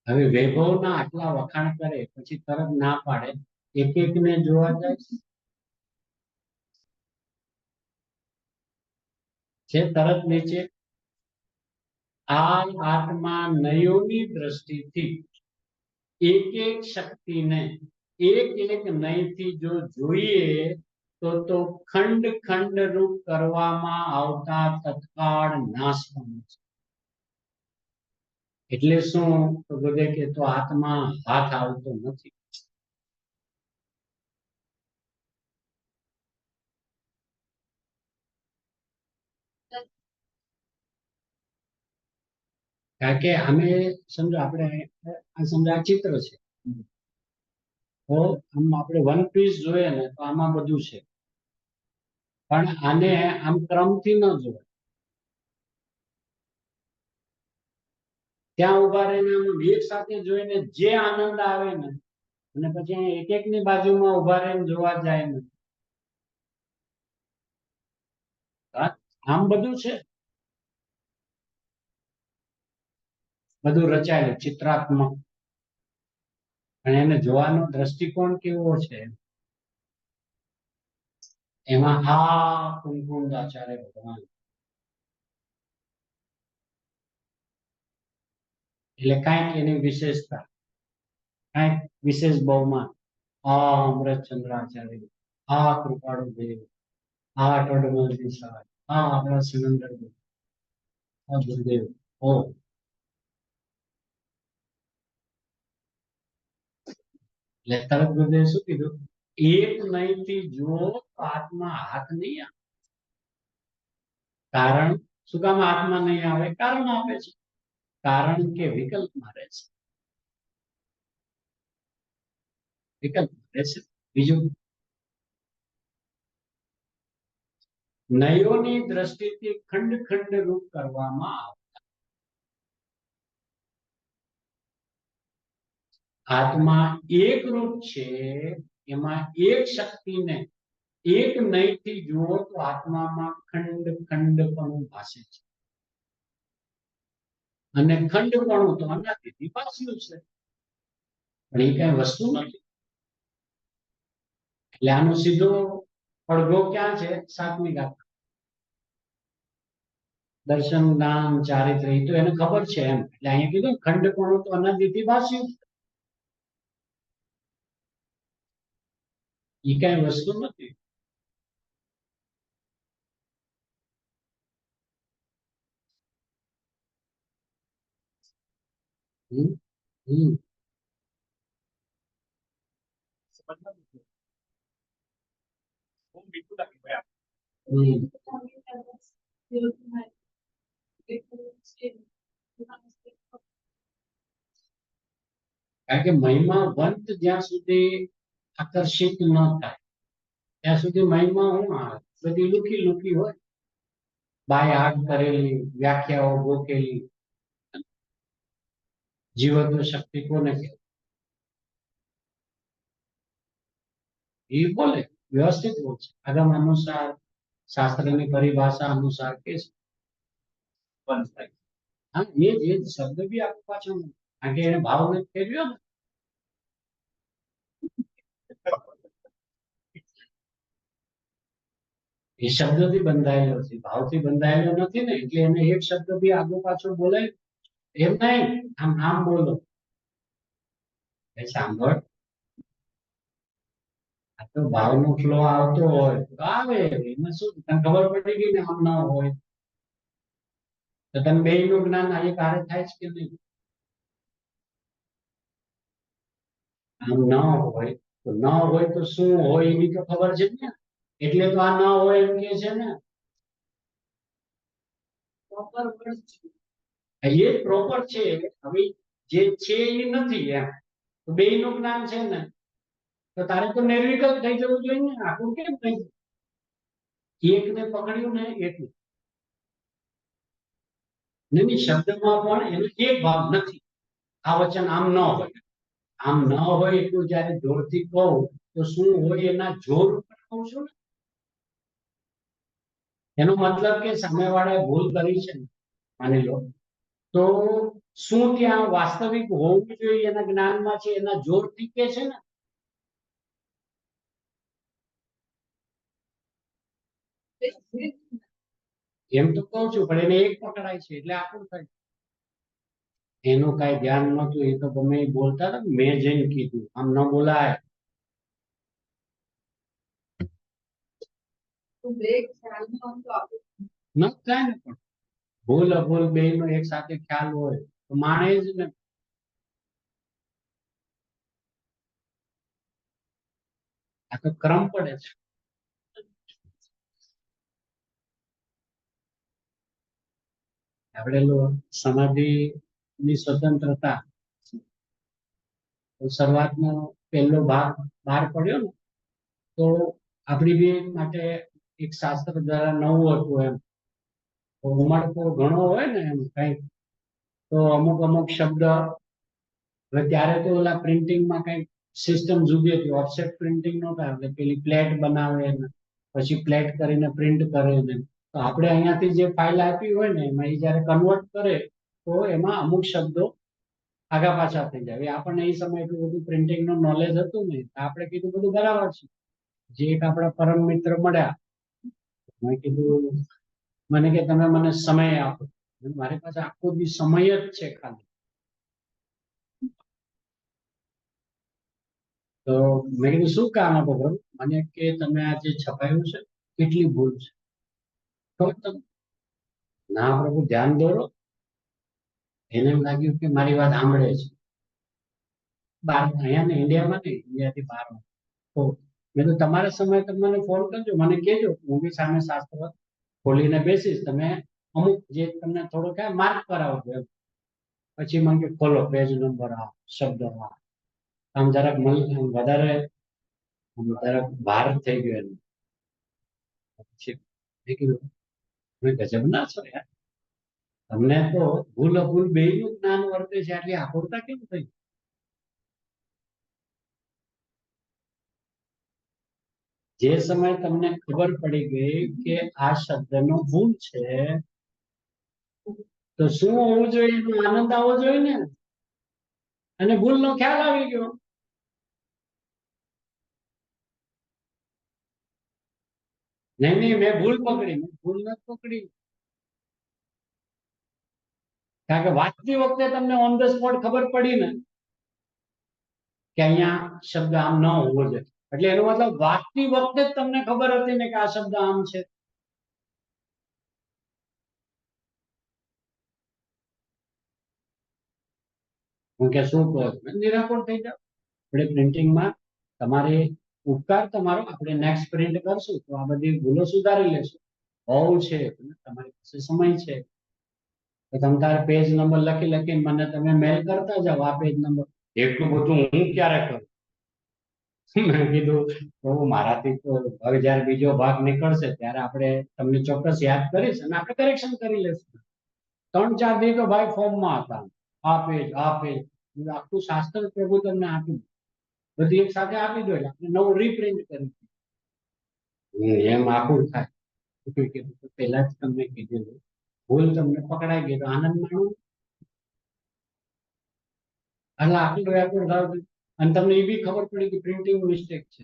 હવે વૈભવના આટલા વખાણ કરે પછી તરત ના પાડે, એક એક ને જોવા જાય છે તરત નીચે આ આત્મા નયોની દ્રષ્ટિથી એક એક શક્તિને એક એક નયથી જો જોઈએ તો ખંડ ખંડ રૂપ કરવામાં આવતા તત્કાળ નાશ પામે છે. એટલે શું તો બધે કે તો આત્મા હાથ આવતો નથી. કારણ કે અમે સમજો આપણે સમજો આ ચિત્ર છે તો આમ આપણે વન પીસ જોઈએ ને તો આમાં બધું છે, પણ આને આમ ક્રમથી ન જોવાય. ત્યાં ઉભા રહીને આમ એક સાથે જોઈને જે આનંદ આવે ને, અને પછી એક એક ની બાજુમાં ઉભા રહીને જોવા જાય ને, આમ બધું છે, બધું રચાયેલું ચિત્રાત્મક. પણ એને જોવાનો દ્રષ્ટિકોણ કેવો છે, એમાં આ કુમકુંદાચાર્ય ભગવાન એટલે કાંઈક એની વિશેષતા, કાંઈક વિશેષ બહુમાન. આ અમૃતચંદ્રાચાર્ય, આ કૃપાળુ દેવ, આ ટોડમલ દેસાઈ, આ આપણા સુરેન્દ્ર દેવ, આ ગુરુદેવ. ઓ એટલે તરત ગુરુદેવ શું કીધું, એક નયથી જુઓ તો આત્મા હાથ નહીં આવે. કારણ શું કામ હાથમાં નહીં આવે? કારણ આપે છે, કારણ કે વિકલ્પમાં રહે છે. વિકલ્પ રહે છે. બીજું, નયોની દ્રષ્ટિથી ખંડ ખંડ રૂપ કરવામાં આવે. આત્મા એક રૂપ છે, એમાં એક શક્તિને એક નયથી જુઓ તો આત્મામાં ખંડ ખંડપણું ભાસે છે, અને ખંડપણું તો અનાદિથી ભાસ્યું છે, પણ એ કઈ વસ્તુ નથી. એટલે આનો સીધો પડઘો ક્યાં છે? સાતમી ગાથા. દર્શન જ્ઞાન ચારિત્ર તો એને ખબર છે એમ, એટલે અહીંયા કીધું ખંડપણું તો અનાદિથી ભાસ્યું છે, એ કઈ વસ્તુ નથી. હમ હમ હમ કારણ કે મહિમાવંત જ્યાં સુધી આકર્ષિત ન થાય ત્યાં સુધી મહિમા હું આવે, બધી લુકી લુકી હોય, બાય હાથ કરેલી વ્યાખ્યાઓ ગોખેલી. જીવત્વ શક્તિ કોને કહેવાય? એ બોલે વ્યવસ્થિત બોલશે, આગમ અનુસાર શાસ્ત્રની પરિભાષા અનુસાર કે છે. હા, એ જ શબ્દ બી આપો પાછો, કારણ કે એને ભાવ નથી ફેરવ્યો ને. એ શબ્દથી બંધાયેલો છે, ભાવથી બંધાયેલો નથી ને, એટલે એને એક શબ્દ બી આગો પાછો બોલાય એમ નહીં. આમ આમ બોલો, એ સાંભળ, આ તો ભાવનો ફ્લો આવતો હોય તો આવે, એમાં શું તને ખબર પડી ગઈ ને આમ ન હોય તો તને બે નું જ્ઞાન આ એક હારે થાય છે કે નહીં? આમ ન હોય તો ન હોય તો શું હોય એની તો ખબર છે ને, એટલે તો આ ન હોય એમ કે છે ને. પ્રોપર વર્ડ છે એ પ્રોપર છે, હવે જે છે એ નથી એમ, તો બે નું જ્ઞાન છે ને, તો તારે તો નિર્વિકલ્પ થઈ જવું જોઈએ ને, આખું કેમ થઈ એકને પકડ્યું ને એટલે નહીં, શબ્દમાં પણ એનો એક ભાગ નથી. આ વચન આમ ન હોય, આમ ન હોય એટલું જયારે જોરથી કહું તો શું હોય એના જોર ઉપર કહું છું ને, એનો મતલબ કે સામેવાળાએ ભૂલ કરી છે ને, માની લો તો શું ત્યાં વાસ્તવિક હોવું જોઈએ એના જ્ઞાનમાં છે, એના જોરથી કે છે ને. એમ તો કહું છું પણ એને એક પકડાય છે એટલે આખું થાય. એનું કઈ ધ્યાન નતું, એ તો ગમે એ બોલતા હતા, મેં જઈને કીધું આમ ન બોલાય. ન થાય ને, પણ ભૂલ અભૂલ બે નો એક સાથે ખ્યાલ હોય તો માણે જ ને. આ તો ક્રમ પડે છે. આપણે સમાધિ ની સ્વતંત્રતા શરૂઆતનો પહેલો ભાગ બહાર પડ્યો ને, તો આપણી બે માટે એક શાસ્ત્ર દ્વારા નવું હતું એમ, તો ઉમળકો ઘણો હોય ને એમ કઈક, તો અમુક અમુક શબ્દ, હવે ત્યારે તો ઓલા પ્રિન્ટિંગમાં કઈક સિસ્ટમ જુદી હતી, ઓફસેટ પ્રિન્ટિંગ નહોતા, એટલે પેલી પ્લેટ બનાવે ને પછી પ્લેટ કરીને પ્રિન્ટ કરે ને, તો આપણે અહીંયાથી જે ફાઇલ આપી હોય ને એમાં એ જયારે કન્વર્ટ કરે તો એમાં અમુક શબ્દો આગા પાછા થઈ જાય. આપણને એ સમય એટલું બધું પ્રિન્ટિંગ નું નોલેજ હતું ને, આપણે કીધું બધું બરાબર છે. જે એક આપણા પરમ મિત્ર મળ્યા, મેં કીધું, મને કે તમે મને સમય આપો, મારી પાસે આખો દી સમય જ છે ખાલી. તો મેં કીધું શું કામ આપો પ્રભુ? મને કે તમે આ જે છપાયું છે કેટલી ભૂલ છે. તો ના પ્રભુ ધ્યાન દોરો. એને એમ લાગ્યું કે મારી વાત સાંભળે છે, બહાર અહીંયા ને ઇન્ડિયામાં નહીં, ઇન્ડિયાથી બહાર. તો મેં તો તમારા સમય તમે મને ફોન કરજો, મને કહેજો, હું બી સામે શાસ્ત્ર ખોલીને બેસીશ, તમે અમુક જે તમને થોડો ક્યાં માર્ક કરાવજો એમ. પછી મને કે ખોલો પેજ નંબર આ શબ્દ આ, આમ જરાક વધારે જરાક ભાર થઈ ગયો એનો. પછી મેં કીધું તમે ગજબ ના છો યાર, તમને તો ભૂલ અભૂલ બે નું જ્ઞાન વર્તે છે, આટલી આખુરતા કેમ થઈ? જે સમય તમને ખબર પડી ગઈ કે આ શબ્દનો ભૂલ છે, તો શું હોવું જોઈએ? એનો આનંદ આવવો જોઈએ ને, અને ભૂલનો ખ્યાલ આવી ગયો. નહીં નહીં, મેં ભૂલ પકડી, મેં ભૂલ નથી પકડી. કારણ કે વાંચતી વખતે તમને ઓન ધ સ્પોટ ખબર પડી ને કે અહીંયા શબ્દ આમ ન હોવો જોઈએ, એટલે એનો મતલબ વાંચતી વખતે જ તમને ખબર હતી ને કે આ શબ્દ આમ છે. હું કે શું કહો છો? નિરાકરણ થઈ જાવ. આપણે પ્રિન્ટિંગમાં તમારે ઉપકાર તમારો, આપણે નેક્સ્ટ પ્રિન્ટ કરશું તો આ બધી ભૂલો સુધારી લેશું. હોવું છે તમારી પાસે સમય છે તો તમે તારે પેજ નંબર લખી લખીને મને તમે મેલ કરતા જાઓ, આ પેજ નંબર. એટલું બધું હું ક્યારે કરું? મેં કીધું પ્રભુ મારાથી તો હવે જયારે બીજો ભાગ નીકળશે ત્યારે આપણે તમને ચોક્કસ યાદ કરીશ અને આપણે કરેક્શન કરી લેશું. 3-4 દી તો ભાઈ ફોર્મમાં હતા, આ પેજ આ પેજ, આખું શાસ્ત્ર પ્રભુ તમને આપ્યું, બધી એક સાથે આપી દો એટલે આપણે નવું રીપ્રિન્ટ કરી. એમ આખું થાય પેલા જ તમને કીધું, ભૂલ તમને પકડાઈ ગઈ તો આનંદ માણો. એટલે આટલું વ્યાકુળ થાવ, અને તમને એ બી ખબર પડી કે પ્રિન્ટિંગ મિસ્ટેક છે,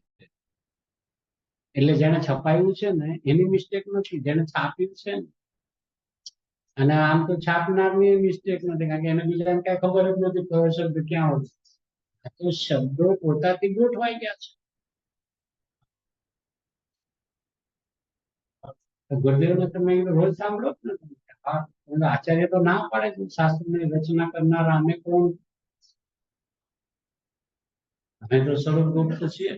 એટલે જેને છપાયું છે ને એની મિસ્ટેક નથી, જેને છાપ્યું છે ને. અને આમ તો છાપનારની મિસ્ટેક નથી, કારણ કે એને બીજાને કઈ ખબર જ નથી કયો શબ્દ ક્યાં હોય. આ તો શબ્દો પોતાથી ગોઠવાઈ ગયા છે. ગુરુદેવને તમે રોજ સાંભળો જ ને. આચાર્ય તો ના પાડે છે શાસ્ત્રની રચના કરનારા અમે કોણ? અમે તો સ્વરૂપ ગુપ્ત છીએ.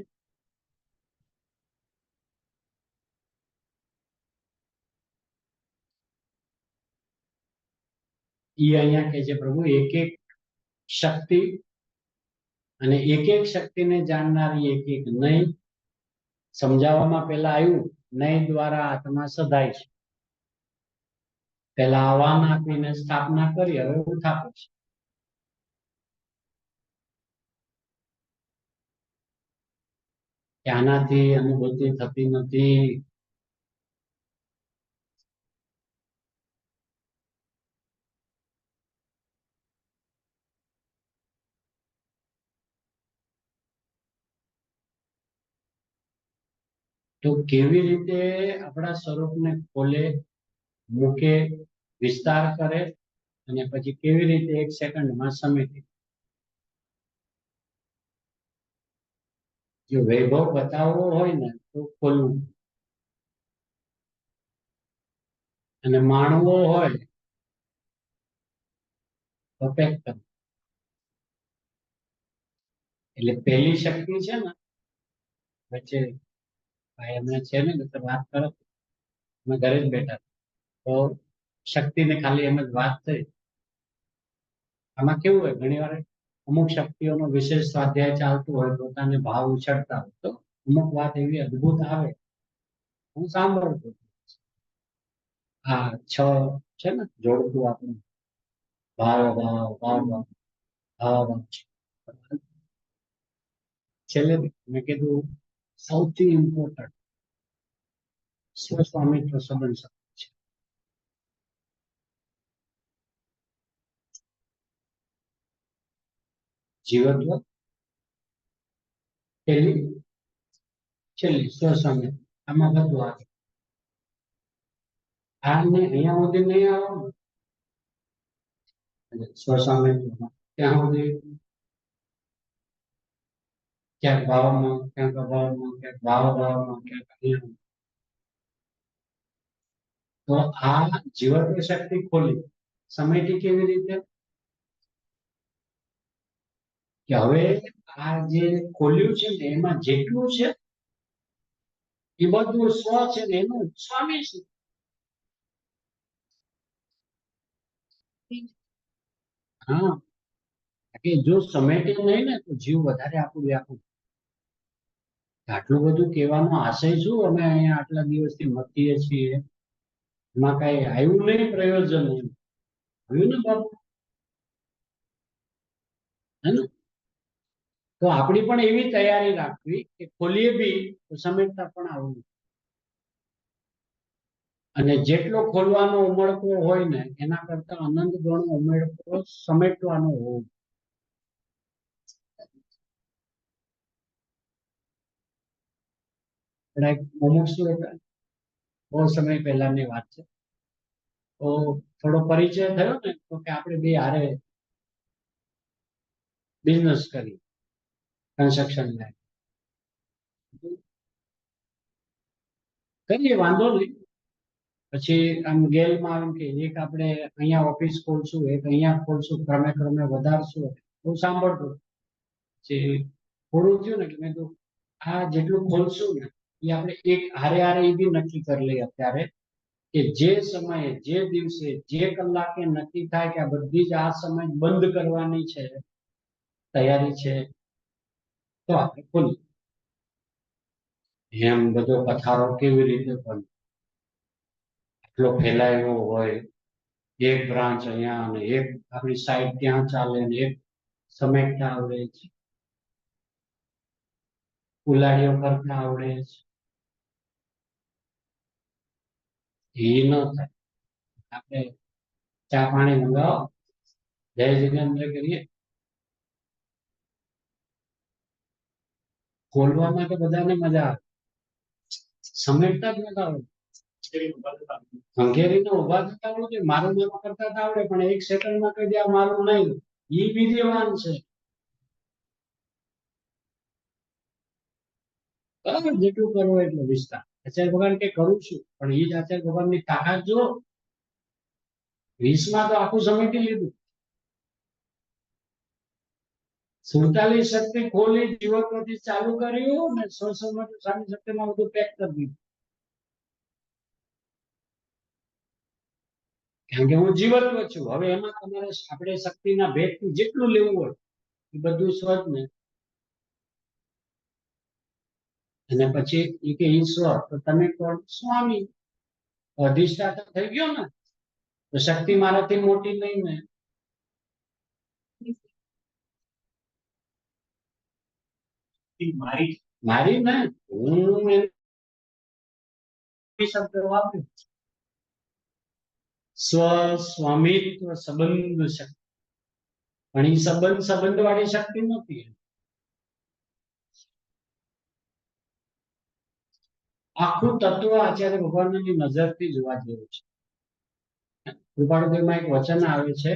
એ અહીંયા કે છે પ્રભુ એક એક શક્તિ અને એક એક શક્તિને જાણનારી એક એક નહીં. સમજાવવામાં પેલા આવ્યું નહીં દ્વારા આત્મા સદાય છે. પેલા આહ્વાન આપીને સ્થાપના કરી, હવે ઉઠાપે છે. આનાથી અનુભૂતિ થતી નથી. તો કેવી રીતે આપણા સ્વરૂપને ખોલે, મૂકે, વિસ્તાર કરે અને પછી કેવી રીતે એક સેકન્ડમાં સમેટી. જો વૈભવ બતાવવો હોય ને તો ખોલવું, અને માણવો હોય તો પેક કરવું. એટલે પહેલી શક્તિ છે ને વચ્ચે ભાઈ એમને છે ને વાત કરો, અમે ઘરે જ બેઠા તો શક્તિને ખાલી એમ જ વાત થઈ. આમાં કેવું હોય ઘણી વાર અમુક શક્તિઓનો વિશેષ સ્વાધ્યાય ચાલતું હોય, પોતાને ભાવ ઉછળતા હોય તો અમુક વાત એવી અદ્ભુત આવે, હું સાંભળું છું. આ છ છે ને જોડતું આપણું ભાવ ભાવ ભાવ ભાવ ભાવ ભાવ. છેલ્લે મેં કીધું સૌથી ઇમ્પોર્ટન્ટ સ્વસ્વામિત્વ સંબંધ છે. જીવત્વ પેલી છેલ્લી સ્વસ્વામિત્વ, આમાં બધું આવે. આ ને અહીંયા સુધી નહીં આવો સ્વસ્વામિત્વમાં, ત્યાં સુધી ક્યાંક ભાવમાં, ક્યાંક અભાવમાં, ક્યાંક ભાવ ભાવમાં, ક્યાંક અહીંયા. તો આ જીવત્વ શક્તિ ખોલી સમેટી કેવી રીતે કે હવે આ જે ખોલ્યું છે ને એમાં જેટલું છે એ બધું સ્વ છે ને એનું સ્વામી છે. હા, કે જો સમેટી નહીં ને તો જીવ વધારે આપણું વ્યાપું. આટલું બધું કહેવાનો આશય શું? અમે અહીંયા આટલા દિવસથી મતીએ છીએ, એમાં કઈ આવ્યું નહીં પ્રયોજન એમ આવ્યું ને બાબુ, હે ને? તો આપણી પણ એવી તૈયારી રાખવી કે ખોલીએ બી તો સમેટતા પણ આવવું. અને જેટલો ખોલવાનો ઉમળકો હોય ને એના કરતા અનંત ગણો ઉમળકો સમેટવાનો હોવો. મુમુક્ષુ હતા, બહુ સમય પહેલાની વાત છે. તો થોડો પરિચય થયો ને તો કે આપણે બે હારે બિઝનેસ કરી, કન્સ્ટ્રક્શન લાઈન કરીએ, વાંધો નહીં. પછી આમ ગેલમાં આમ કે એક આપણે અહીંયા ઓફિસ ખોલશું, એક અહીંયા ખોલશું, ક્રમે ક્રમે વધારશું. બહુ સાંભળતું. પછી થોડું થયું ને એટલે મેં તો આ જેટલું ખોલશું ને એ આપણે એક હારે હારે એ બી નક્કી કરી લઈએ અત્યારે કે જે સમયે, જે દિવસે, જે કલાકે નક્કી થાય કે આ બધી જ આ સમય બંધ કરવાની છે, તૈયારી છે, તો આપણે ખોલીએ. એમ બધો પથારો કેવી રીતે પણ એટલો ફેલાયેલો હોય, એક બ્રાન્ચ અહીંયા અને એક આપણી સાઈડ ત્યાં ચાલે ને એક સમેટતા આવડે છે, ઉલાડીઓ કરતા આવડે છે, એ ન થાય. આપણે ચા પાણી મંગાવો, જય જિનેન્દ્ર કરીએ. ખોલવામાં તો બધાને મજા આવે, સમેટતા જ નતા આવડે. હંગેરીને ઉભા થતા આવડે, મારું નામ કરતા આવડે, પણ એક સેકન્ડમાં કહી દે આ મારું નહીં, એ વિદ્યમાન છે. જેટલું કરવું એટલો વિસ્તાર. આચાર્ય ભગવાન કે કરું છું, પણ એ જ આચાર્ય ભગવાનની તાકાત જો 20 માં તો આખું સમેટી લીધું. 47 શક્તિ ખોલી જીવત્વથી ચાલુ કર્યું ને 100 સ્વામી શક્તિમાં બધું પેક કરી દીધું. કારણ કે હું જીવત્વ છું. હવે એમાં તમારે આપણે શક્તિના ભેદથી જેટલું લેવું હોય એ બધું સ્વજ ને. અને પછી એ કે ઈશ્વર તો તમે કોણ? સ્વામી. અધિષ્ઠાતા થઈ ગયો ને, તો શક્તિ મારાથી મોટી નહીં ને. મારી મારી ને હું શબ્દ વાપર્યો. સ્વામિત્વ સંબંધ શક્તિ, પણ એ સંબંધ વાળી શક્તિ નથી. આખું તત્વ આચાર્ય ભગવાનની નજરથી જોવા જેવું છે. કૃપાળુદેવમાં એક વચન આવે છે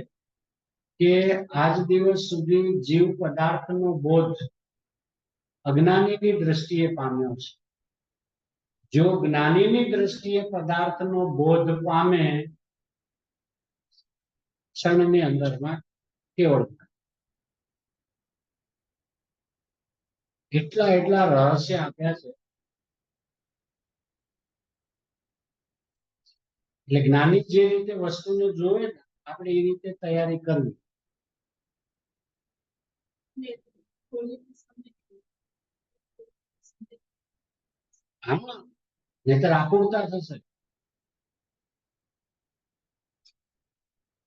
કે આજ દિવસ સુધી જીવ પદાર્થનો બોધ અજ્ઞાનીની દ્રષ્ટિએ પામ્યો છે. જો જ્ઞાનીની દ્રષ્ટિએ પદાર્થનો બોધ પામે, ક્ષણની અંદરમાં કેવળ એટલા રહસ્ય આપ્યા છે. એટલે જ્ઞાની જે રીતે વસ્તુને જોવે ને, આપણે એ રીતે તૈયારી કરવી. હા, નહીતર આકુરતા થશે.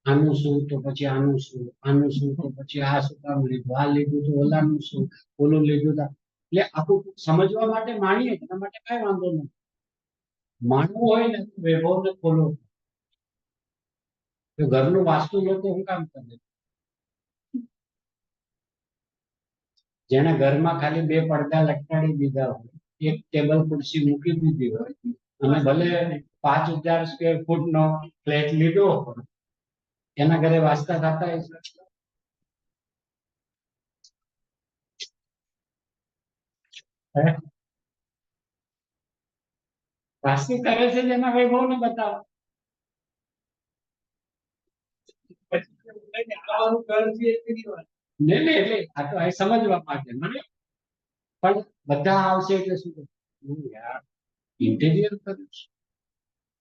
આનું શું તો પછી આનું શું, આનું શું તો પછી આ શું કામ લીધું, આ લીધું તો ઓલાનું શું, ઓલું લીધું તો. એટલે આખું સમજવા માટે માણીએ એના માટે કઈ વાંધો નથી. માનવું હોય ને વૈભવને ખોલો. તો ઘરનું વાસ્તુ લોકો શું કામ કરે? જેના ઘરમાં ખાલી 2 પડદા લટકાડી દીધા હોય, એક ટેબલ ખુરશી મૂકી દીધી હોય, અને ભલે 5000 સ્ક્વેર ફૂટ નો ફ્લેટ લીધો હોય, એના ઘરે વાસ્તા થતા વાસ્તુ કરે છે એના વૈભવને બતાવો. નહીં એટલે આ તો આ સમજવા માટે મને. પણ બધા આવશે એટલે શું યાર, ઇન્ટિરિયર કર્યું છે.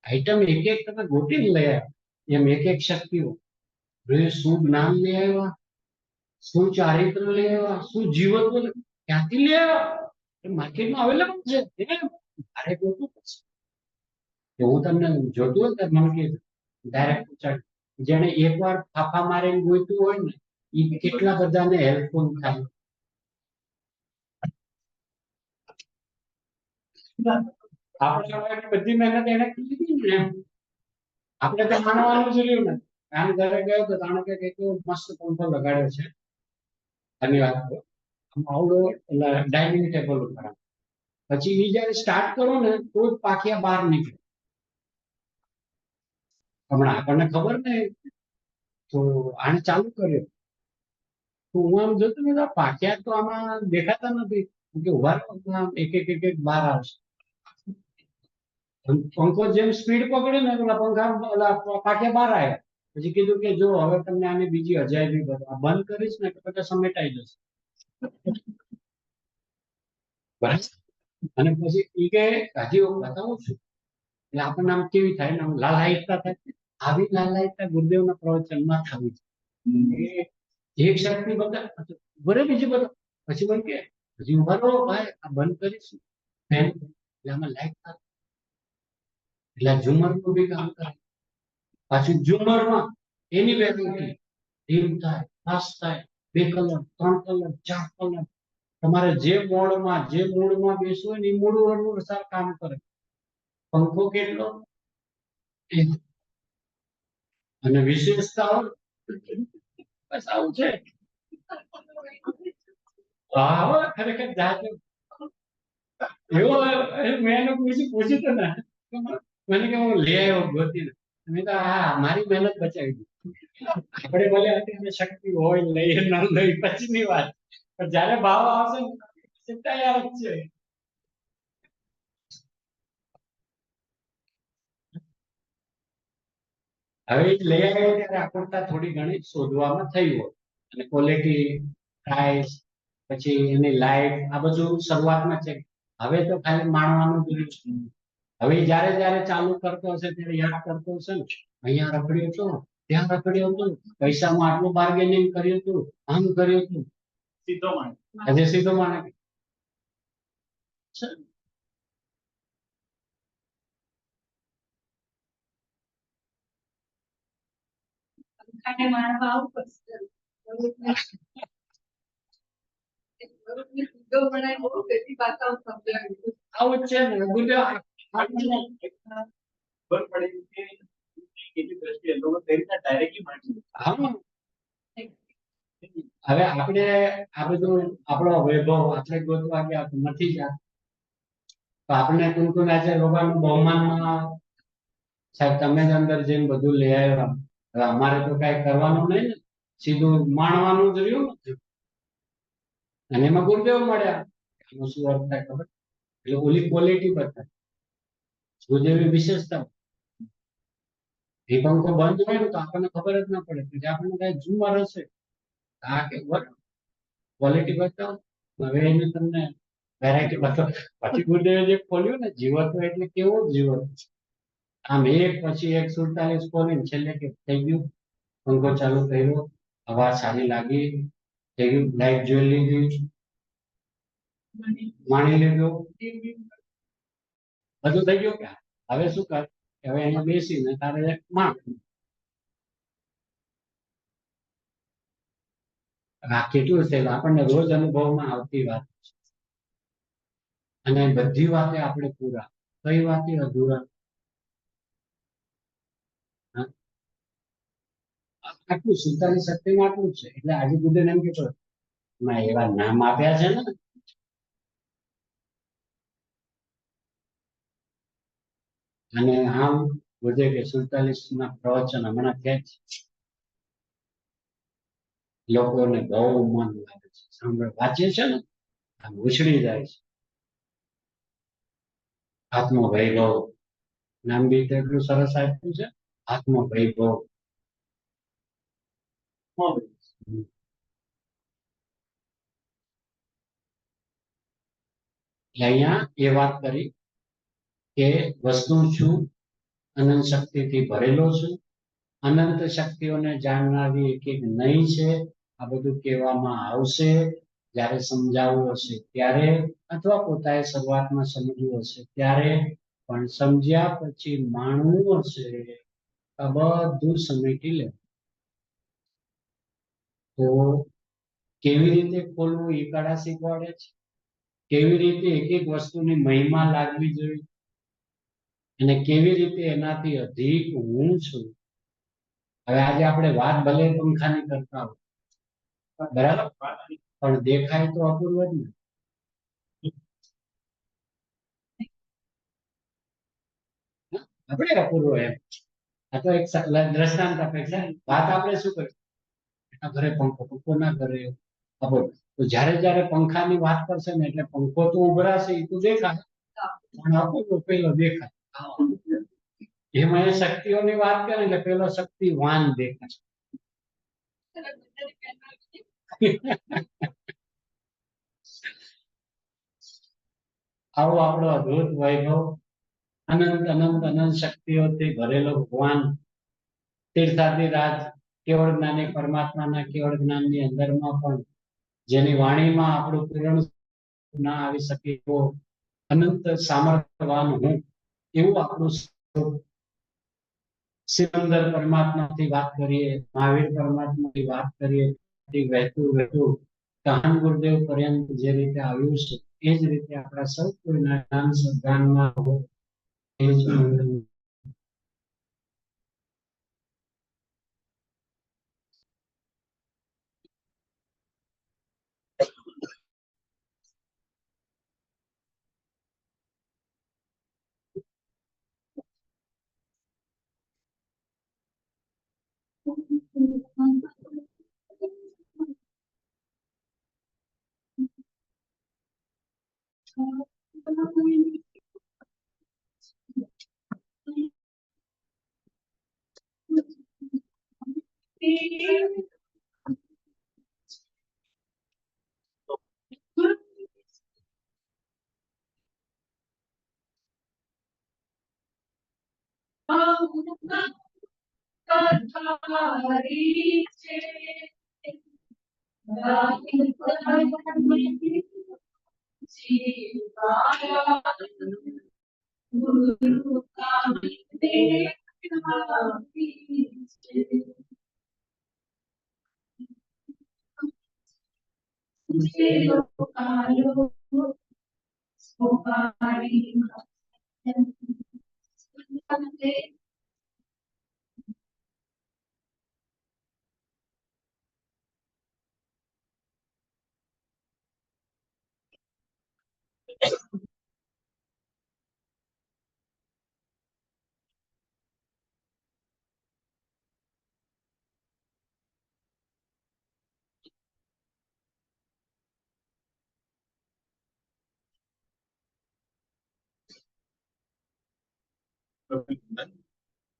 આઈટમ એક એક તમે ગોતીને લઈ આવ્યા, એમ એક એક શક્તિઓ. શું જ્ઞાન લઈ આવ્યા, શું ચારિત્ર લઈ આવ્યા, શું જીવત્વ ક્યાંથી લઈ આવ્યા? માર્કેટમાં અવેલેબલ છે. મારે ગોતવું પડશે. હું તમને જોતું હોય ને મને કીધું ડાયરેક્ટ પૂછાય. જેને એકવાર ફાફા મારીને ગોઈતું હોય ને, એ કેટલા બધાને હેલ્પફુલ થાય. આપણે બધી મહેનત એને કીધી ને, આપણે તો માનવાનું જ રહ્યું ને. કામ ઘરે ગયો તો જાણે કે કેટલો મસ્ત પંખો લગાડ્યો છે. ધન્યવાદ. આવડો ડાઇનિંગ ટેબલ ઉપર પછી એ જયારે સ્ટાર્ટ કરો ને તો જ પાખિયા બહાર નીકળે. હમણાં આપણને ખબર ને, તો આને ચાલુ કર્યો તો હું આમ જોતો ને પાક્યા તો આમાં દેખાતા નથી કે ઉભા એક એક બહાર આવશે. પંખો જેમ સ્પીડ પકડે ને પેલા પંખા ઓલા પાક્યા બહાર આવ્યા. પછી કીધું કે જો હવે તમને આની બીજી અજાયબી બંધ કરીશ ને તો પછી સમેટાઈ જશે. બસ. અને પછી એ કે હજી બતાવું છું એટલે આપણને આમ કેવી થાય ને, લાલાયિતતા થાય. આવી લાલાયિતતા ગુરુદેવના પ્રવચનમાં થવી છે. એક શક્તિ બધા બરે બીજી બધા પછી બન કે હજી ઉભા રહો ભાઈ, આ બંધ કરીશું એટલે આમાં લાઈટ થાય. એટલે ઝુમર નું બી કામ કરે. પાછું ઝુમરમાં એની વેરાયટી ડીમ થાય, ફાસ્ટ થાય, 2 કલર, 3 કલર, 4 કલર. તમારે જે મૂડમાં બેસવું હોય ને એ મૂડ અનુસાર કામ કરે. પંખો કેટલો અને વિશેષતાઓ બસ આવું છે. હા ખરેખર જાજો એવો મેં એને પૂછ્યું હતું ને, મને કે હું લઈ આવ્યો ગોતીને. મેં તો હા મારી મહેનત બચાવી દીધી. આપણે ભલે અત્યારે શક્તિ હોય લઈએ ન લઈ પછીની વાત, પણ જયારે ભાવ આવશે ને તૈયાર જ છે. હવે લઈ આવ્યો ત્યારે આકૃતતા થોડી ઘણી શોધવામાં થઈ હોય અને ક્વોલિટી પ્રાઇસ પછી એની લાઈફ આ બધું શરૂઆતમાં છે. હવે તો ખાલી માણવાનું જ રહ્યું છે. હવે જ્યારે જ્યારે ચાલુ કરતો હશે ત્યારે યાદ કરતો હશે ને અહીંયા રખડ્યો હતો ત્યાં રખડ્યો હતો પૈસામાં આટલું બાર્ગેનિંગ કર્યું હતું આમ કર્યું હતું સીધો માણસ આજે સીધો માણસ આવું જ છે ને ગુજ્યા હવે આપણે આ બધું આપણો વૈભવ આપણે ગોતવા ગયા નથી ગયા તો આપણે કુમકુમ આજે ભગવાનનું બહુમાનમાં સાહેબ તમે જ અંદર જઈને બધું લઈ આવ્યા હવે અમારે તો કઈ કરવાનું નહીં ને સીધું માણવાનું જ રહ્યું ને અને એમાં ગુરુદેવ મળ્યા એનો શું અર્થ થાય ખબર એટલે ઓલી ક્વોલિટી બતાવે ગુરુદેવની વિશેષતા એ પંખો બંધ હોય ને તો આપણને ખબર જ ના પડે કે આપણને કઈ ઝુમર હશે આ કે ક્વોલિટી બતાવો હવે એને તમને વેરાયટી બતાવો પછી ગુરુદેવે જે ખોલ્યું ને જીવતો એટલે કેવો જીવત આમ એક પછી એક 47 ખોલીને છેલ્લે કે થઈ ગયું પંખો ચાલુ કર્યો હવા સારી લાગી થઈ ગયું લાઈટ જોઈ લીધી માણી લીધું બધું થઈ ગયું કે હવે શું કર હવે અહીંયા બેસીને તારે માણ આ કેટલું છે આપણને રોજ અનુભવમાં આવતી વાત અને બધી વાતે આપણે પૂરા કઈ વાતે અધૂરા આટલું 47 શક્તિમાં આટલું છે એટલે આજે ગુરુદેવ એમ કહેતો એવા નામ આપ્યા છે ને અને આમ ગુરુદેવ કે 47 ના પ્રવચન હમણાં થયા છે લોકોને બહુ મન લાગે છે સાંભળ વાંચે છે ને આમ ઉછળી જાય છે આત્મવૈભવ નામ બી એટલું સરસ આપ્યું છે આત્મવૈભવ અહીંયા એ વાત કરી કે વસ્તુ છું અનંત શક્તિથી ભરેલો છું અનંત શક્તિઓને જાણનારી એક એક નહીં છે આ બધું કહેવામાં આવશે જ્યારે સમજાવવું હશે ત્યારે અથવા પોતાએ શરૂઆતમાં સમજવું હશે ત્યારે પણ સમજ્યા પછી માણવું હશે આ બધું સમેટી લે તો કેવી રીતે ખોલવું એ કળા શીખવાડે છે કેવી રીતે એક એક વસ્તુની મહિમા લાગવી જોઈએ અને કેવી રીતે એનાથી અધિક હું છું હવે આજે આપણે વાત ભલે પંખાની કરતા હોય બરાબર પણ દેખાય તો અપૂર્વ જ ને આપણે અપૂર્વ એમ આ તો એક દ્રષ્ટાંત આપે છે વાત આપણે શું કરીએ ઘરે પંખો ના કરે ખબર તો જ્યારે જ્યારે પંખાની વાત કરશે ને એટલે પંખો તો ઉભરાશે એ તો દેખાય પણ અપૂર્વ પેલો દેખાય એમાં એ શક્તિઓની વાત કરે એટલે પેલો શક્તિવાન દેખાય આવો આપણો અદ્ભુત વૈભવ અનંત અનંત અનંત શક્તિઓથી ભરેલો ભગવાન તીર્થાધિરાજ કેવળ જ્ઞાની પરમાત્માના કેવળ જ્ઞાનની અંદરમાં પણ જેની વાણીમાં આપણું પૂરણ ના આવી શકે એવો અનંત સામર્થ્યવાન હું એવું આપણું સિકંદર પરમાત્માથી વાત કરીએ મહાવીર પરમાત્માથી વાત કરીએ વહેતું વહેતું કાહન ગુરુદેવ પર્યંત જે રીતે આવ્યું છે એ જ રીતે આપણા સૌ કોઈના જ્ઞાન સદ્ગાનમાં એ જ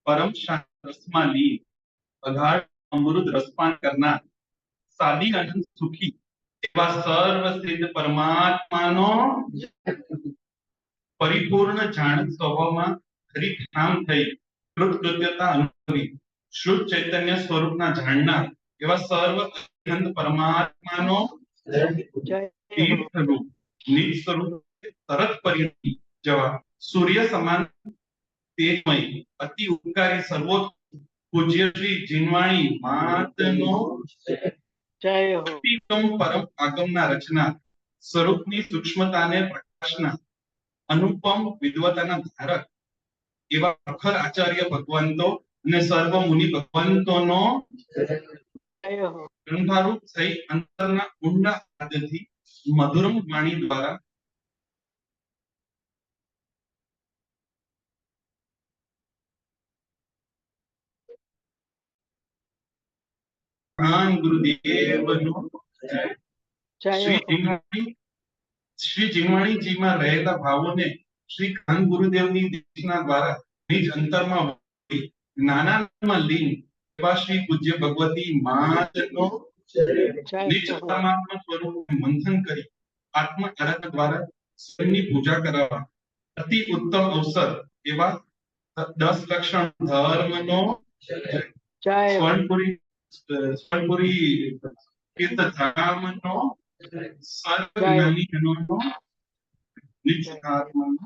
परम शांत रसમાં લીન અગાઢ અમૃત રસપાન કરનાર સાદી આનંદ સુખી એવા સર્વસિદ્ધ પરમાત્માનો પરિપૂર્ણ જાણત સ્વભાવમાં હરિધામ થઈ કૃતકૃત્યતા અનુભવી શુદ્ધ ચૈતન્ય સ્વરૂપના જાણનાર એવા સર્વ આનંદ પરમાત્માનો તીર્થરૂપ નિજ સ્વરૂપ તરત પરિણમી જવા સૂર્ય સમાન તેજમય અતિ ઉપકારી સર્વોત્તમ પૂજ્ય શ્રી જીનવાણી માતનો
જય હો.
અતિઉત્તમ પરમ આગમના રચના સ્વરૂપની સૂક્ષ્મતાને પ્રકાશના અનુપમ વિદ્વતાના ધારક એવા અખર આચાર્ય ભગવંતો અને સર્વ મુનિ ભગવંતોનો
જય હો.
ગ્રંથારૂપ થઈ અંતરના ઊંડા આદથી મધુરમ વાણી દ્વારા મહાન ગુરુદેવનો
જય
શ્રી જીનવાણીજીમાં રહેલા ભાવોને શ્રી ખાન ગુરુદેવની દેશના દ્વારા નિજ અંતરમાં વળી જ્ઞાનાનંદમાં લીન એવા શ્રી પૂજ્ય ભગવતી માતનો નિજ પરમાત્મા સ્વરૂપ મંથન કરી આત્મ આરાધના દ્વારા સ્વયંની પૂજા કરાવવા અતિ ઉત્તમ અવસર એવા 10 લક્ષણ ધર્મનો સ્વર્ણપુરી તીર્થધામનો સર્વજ્ઞાનીજનોનો નિજ આત્માનો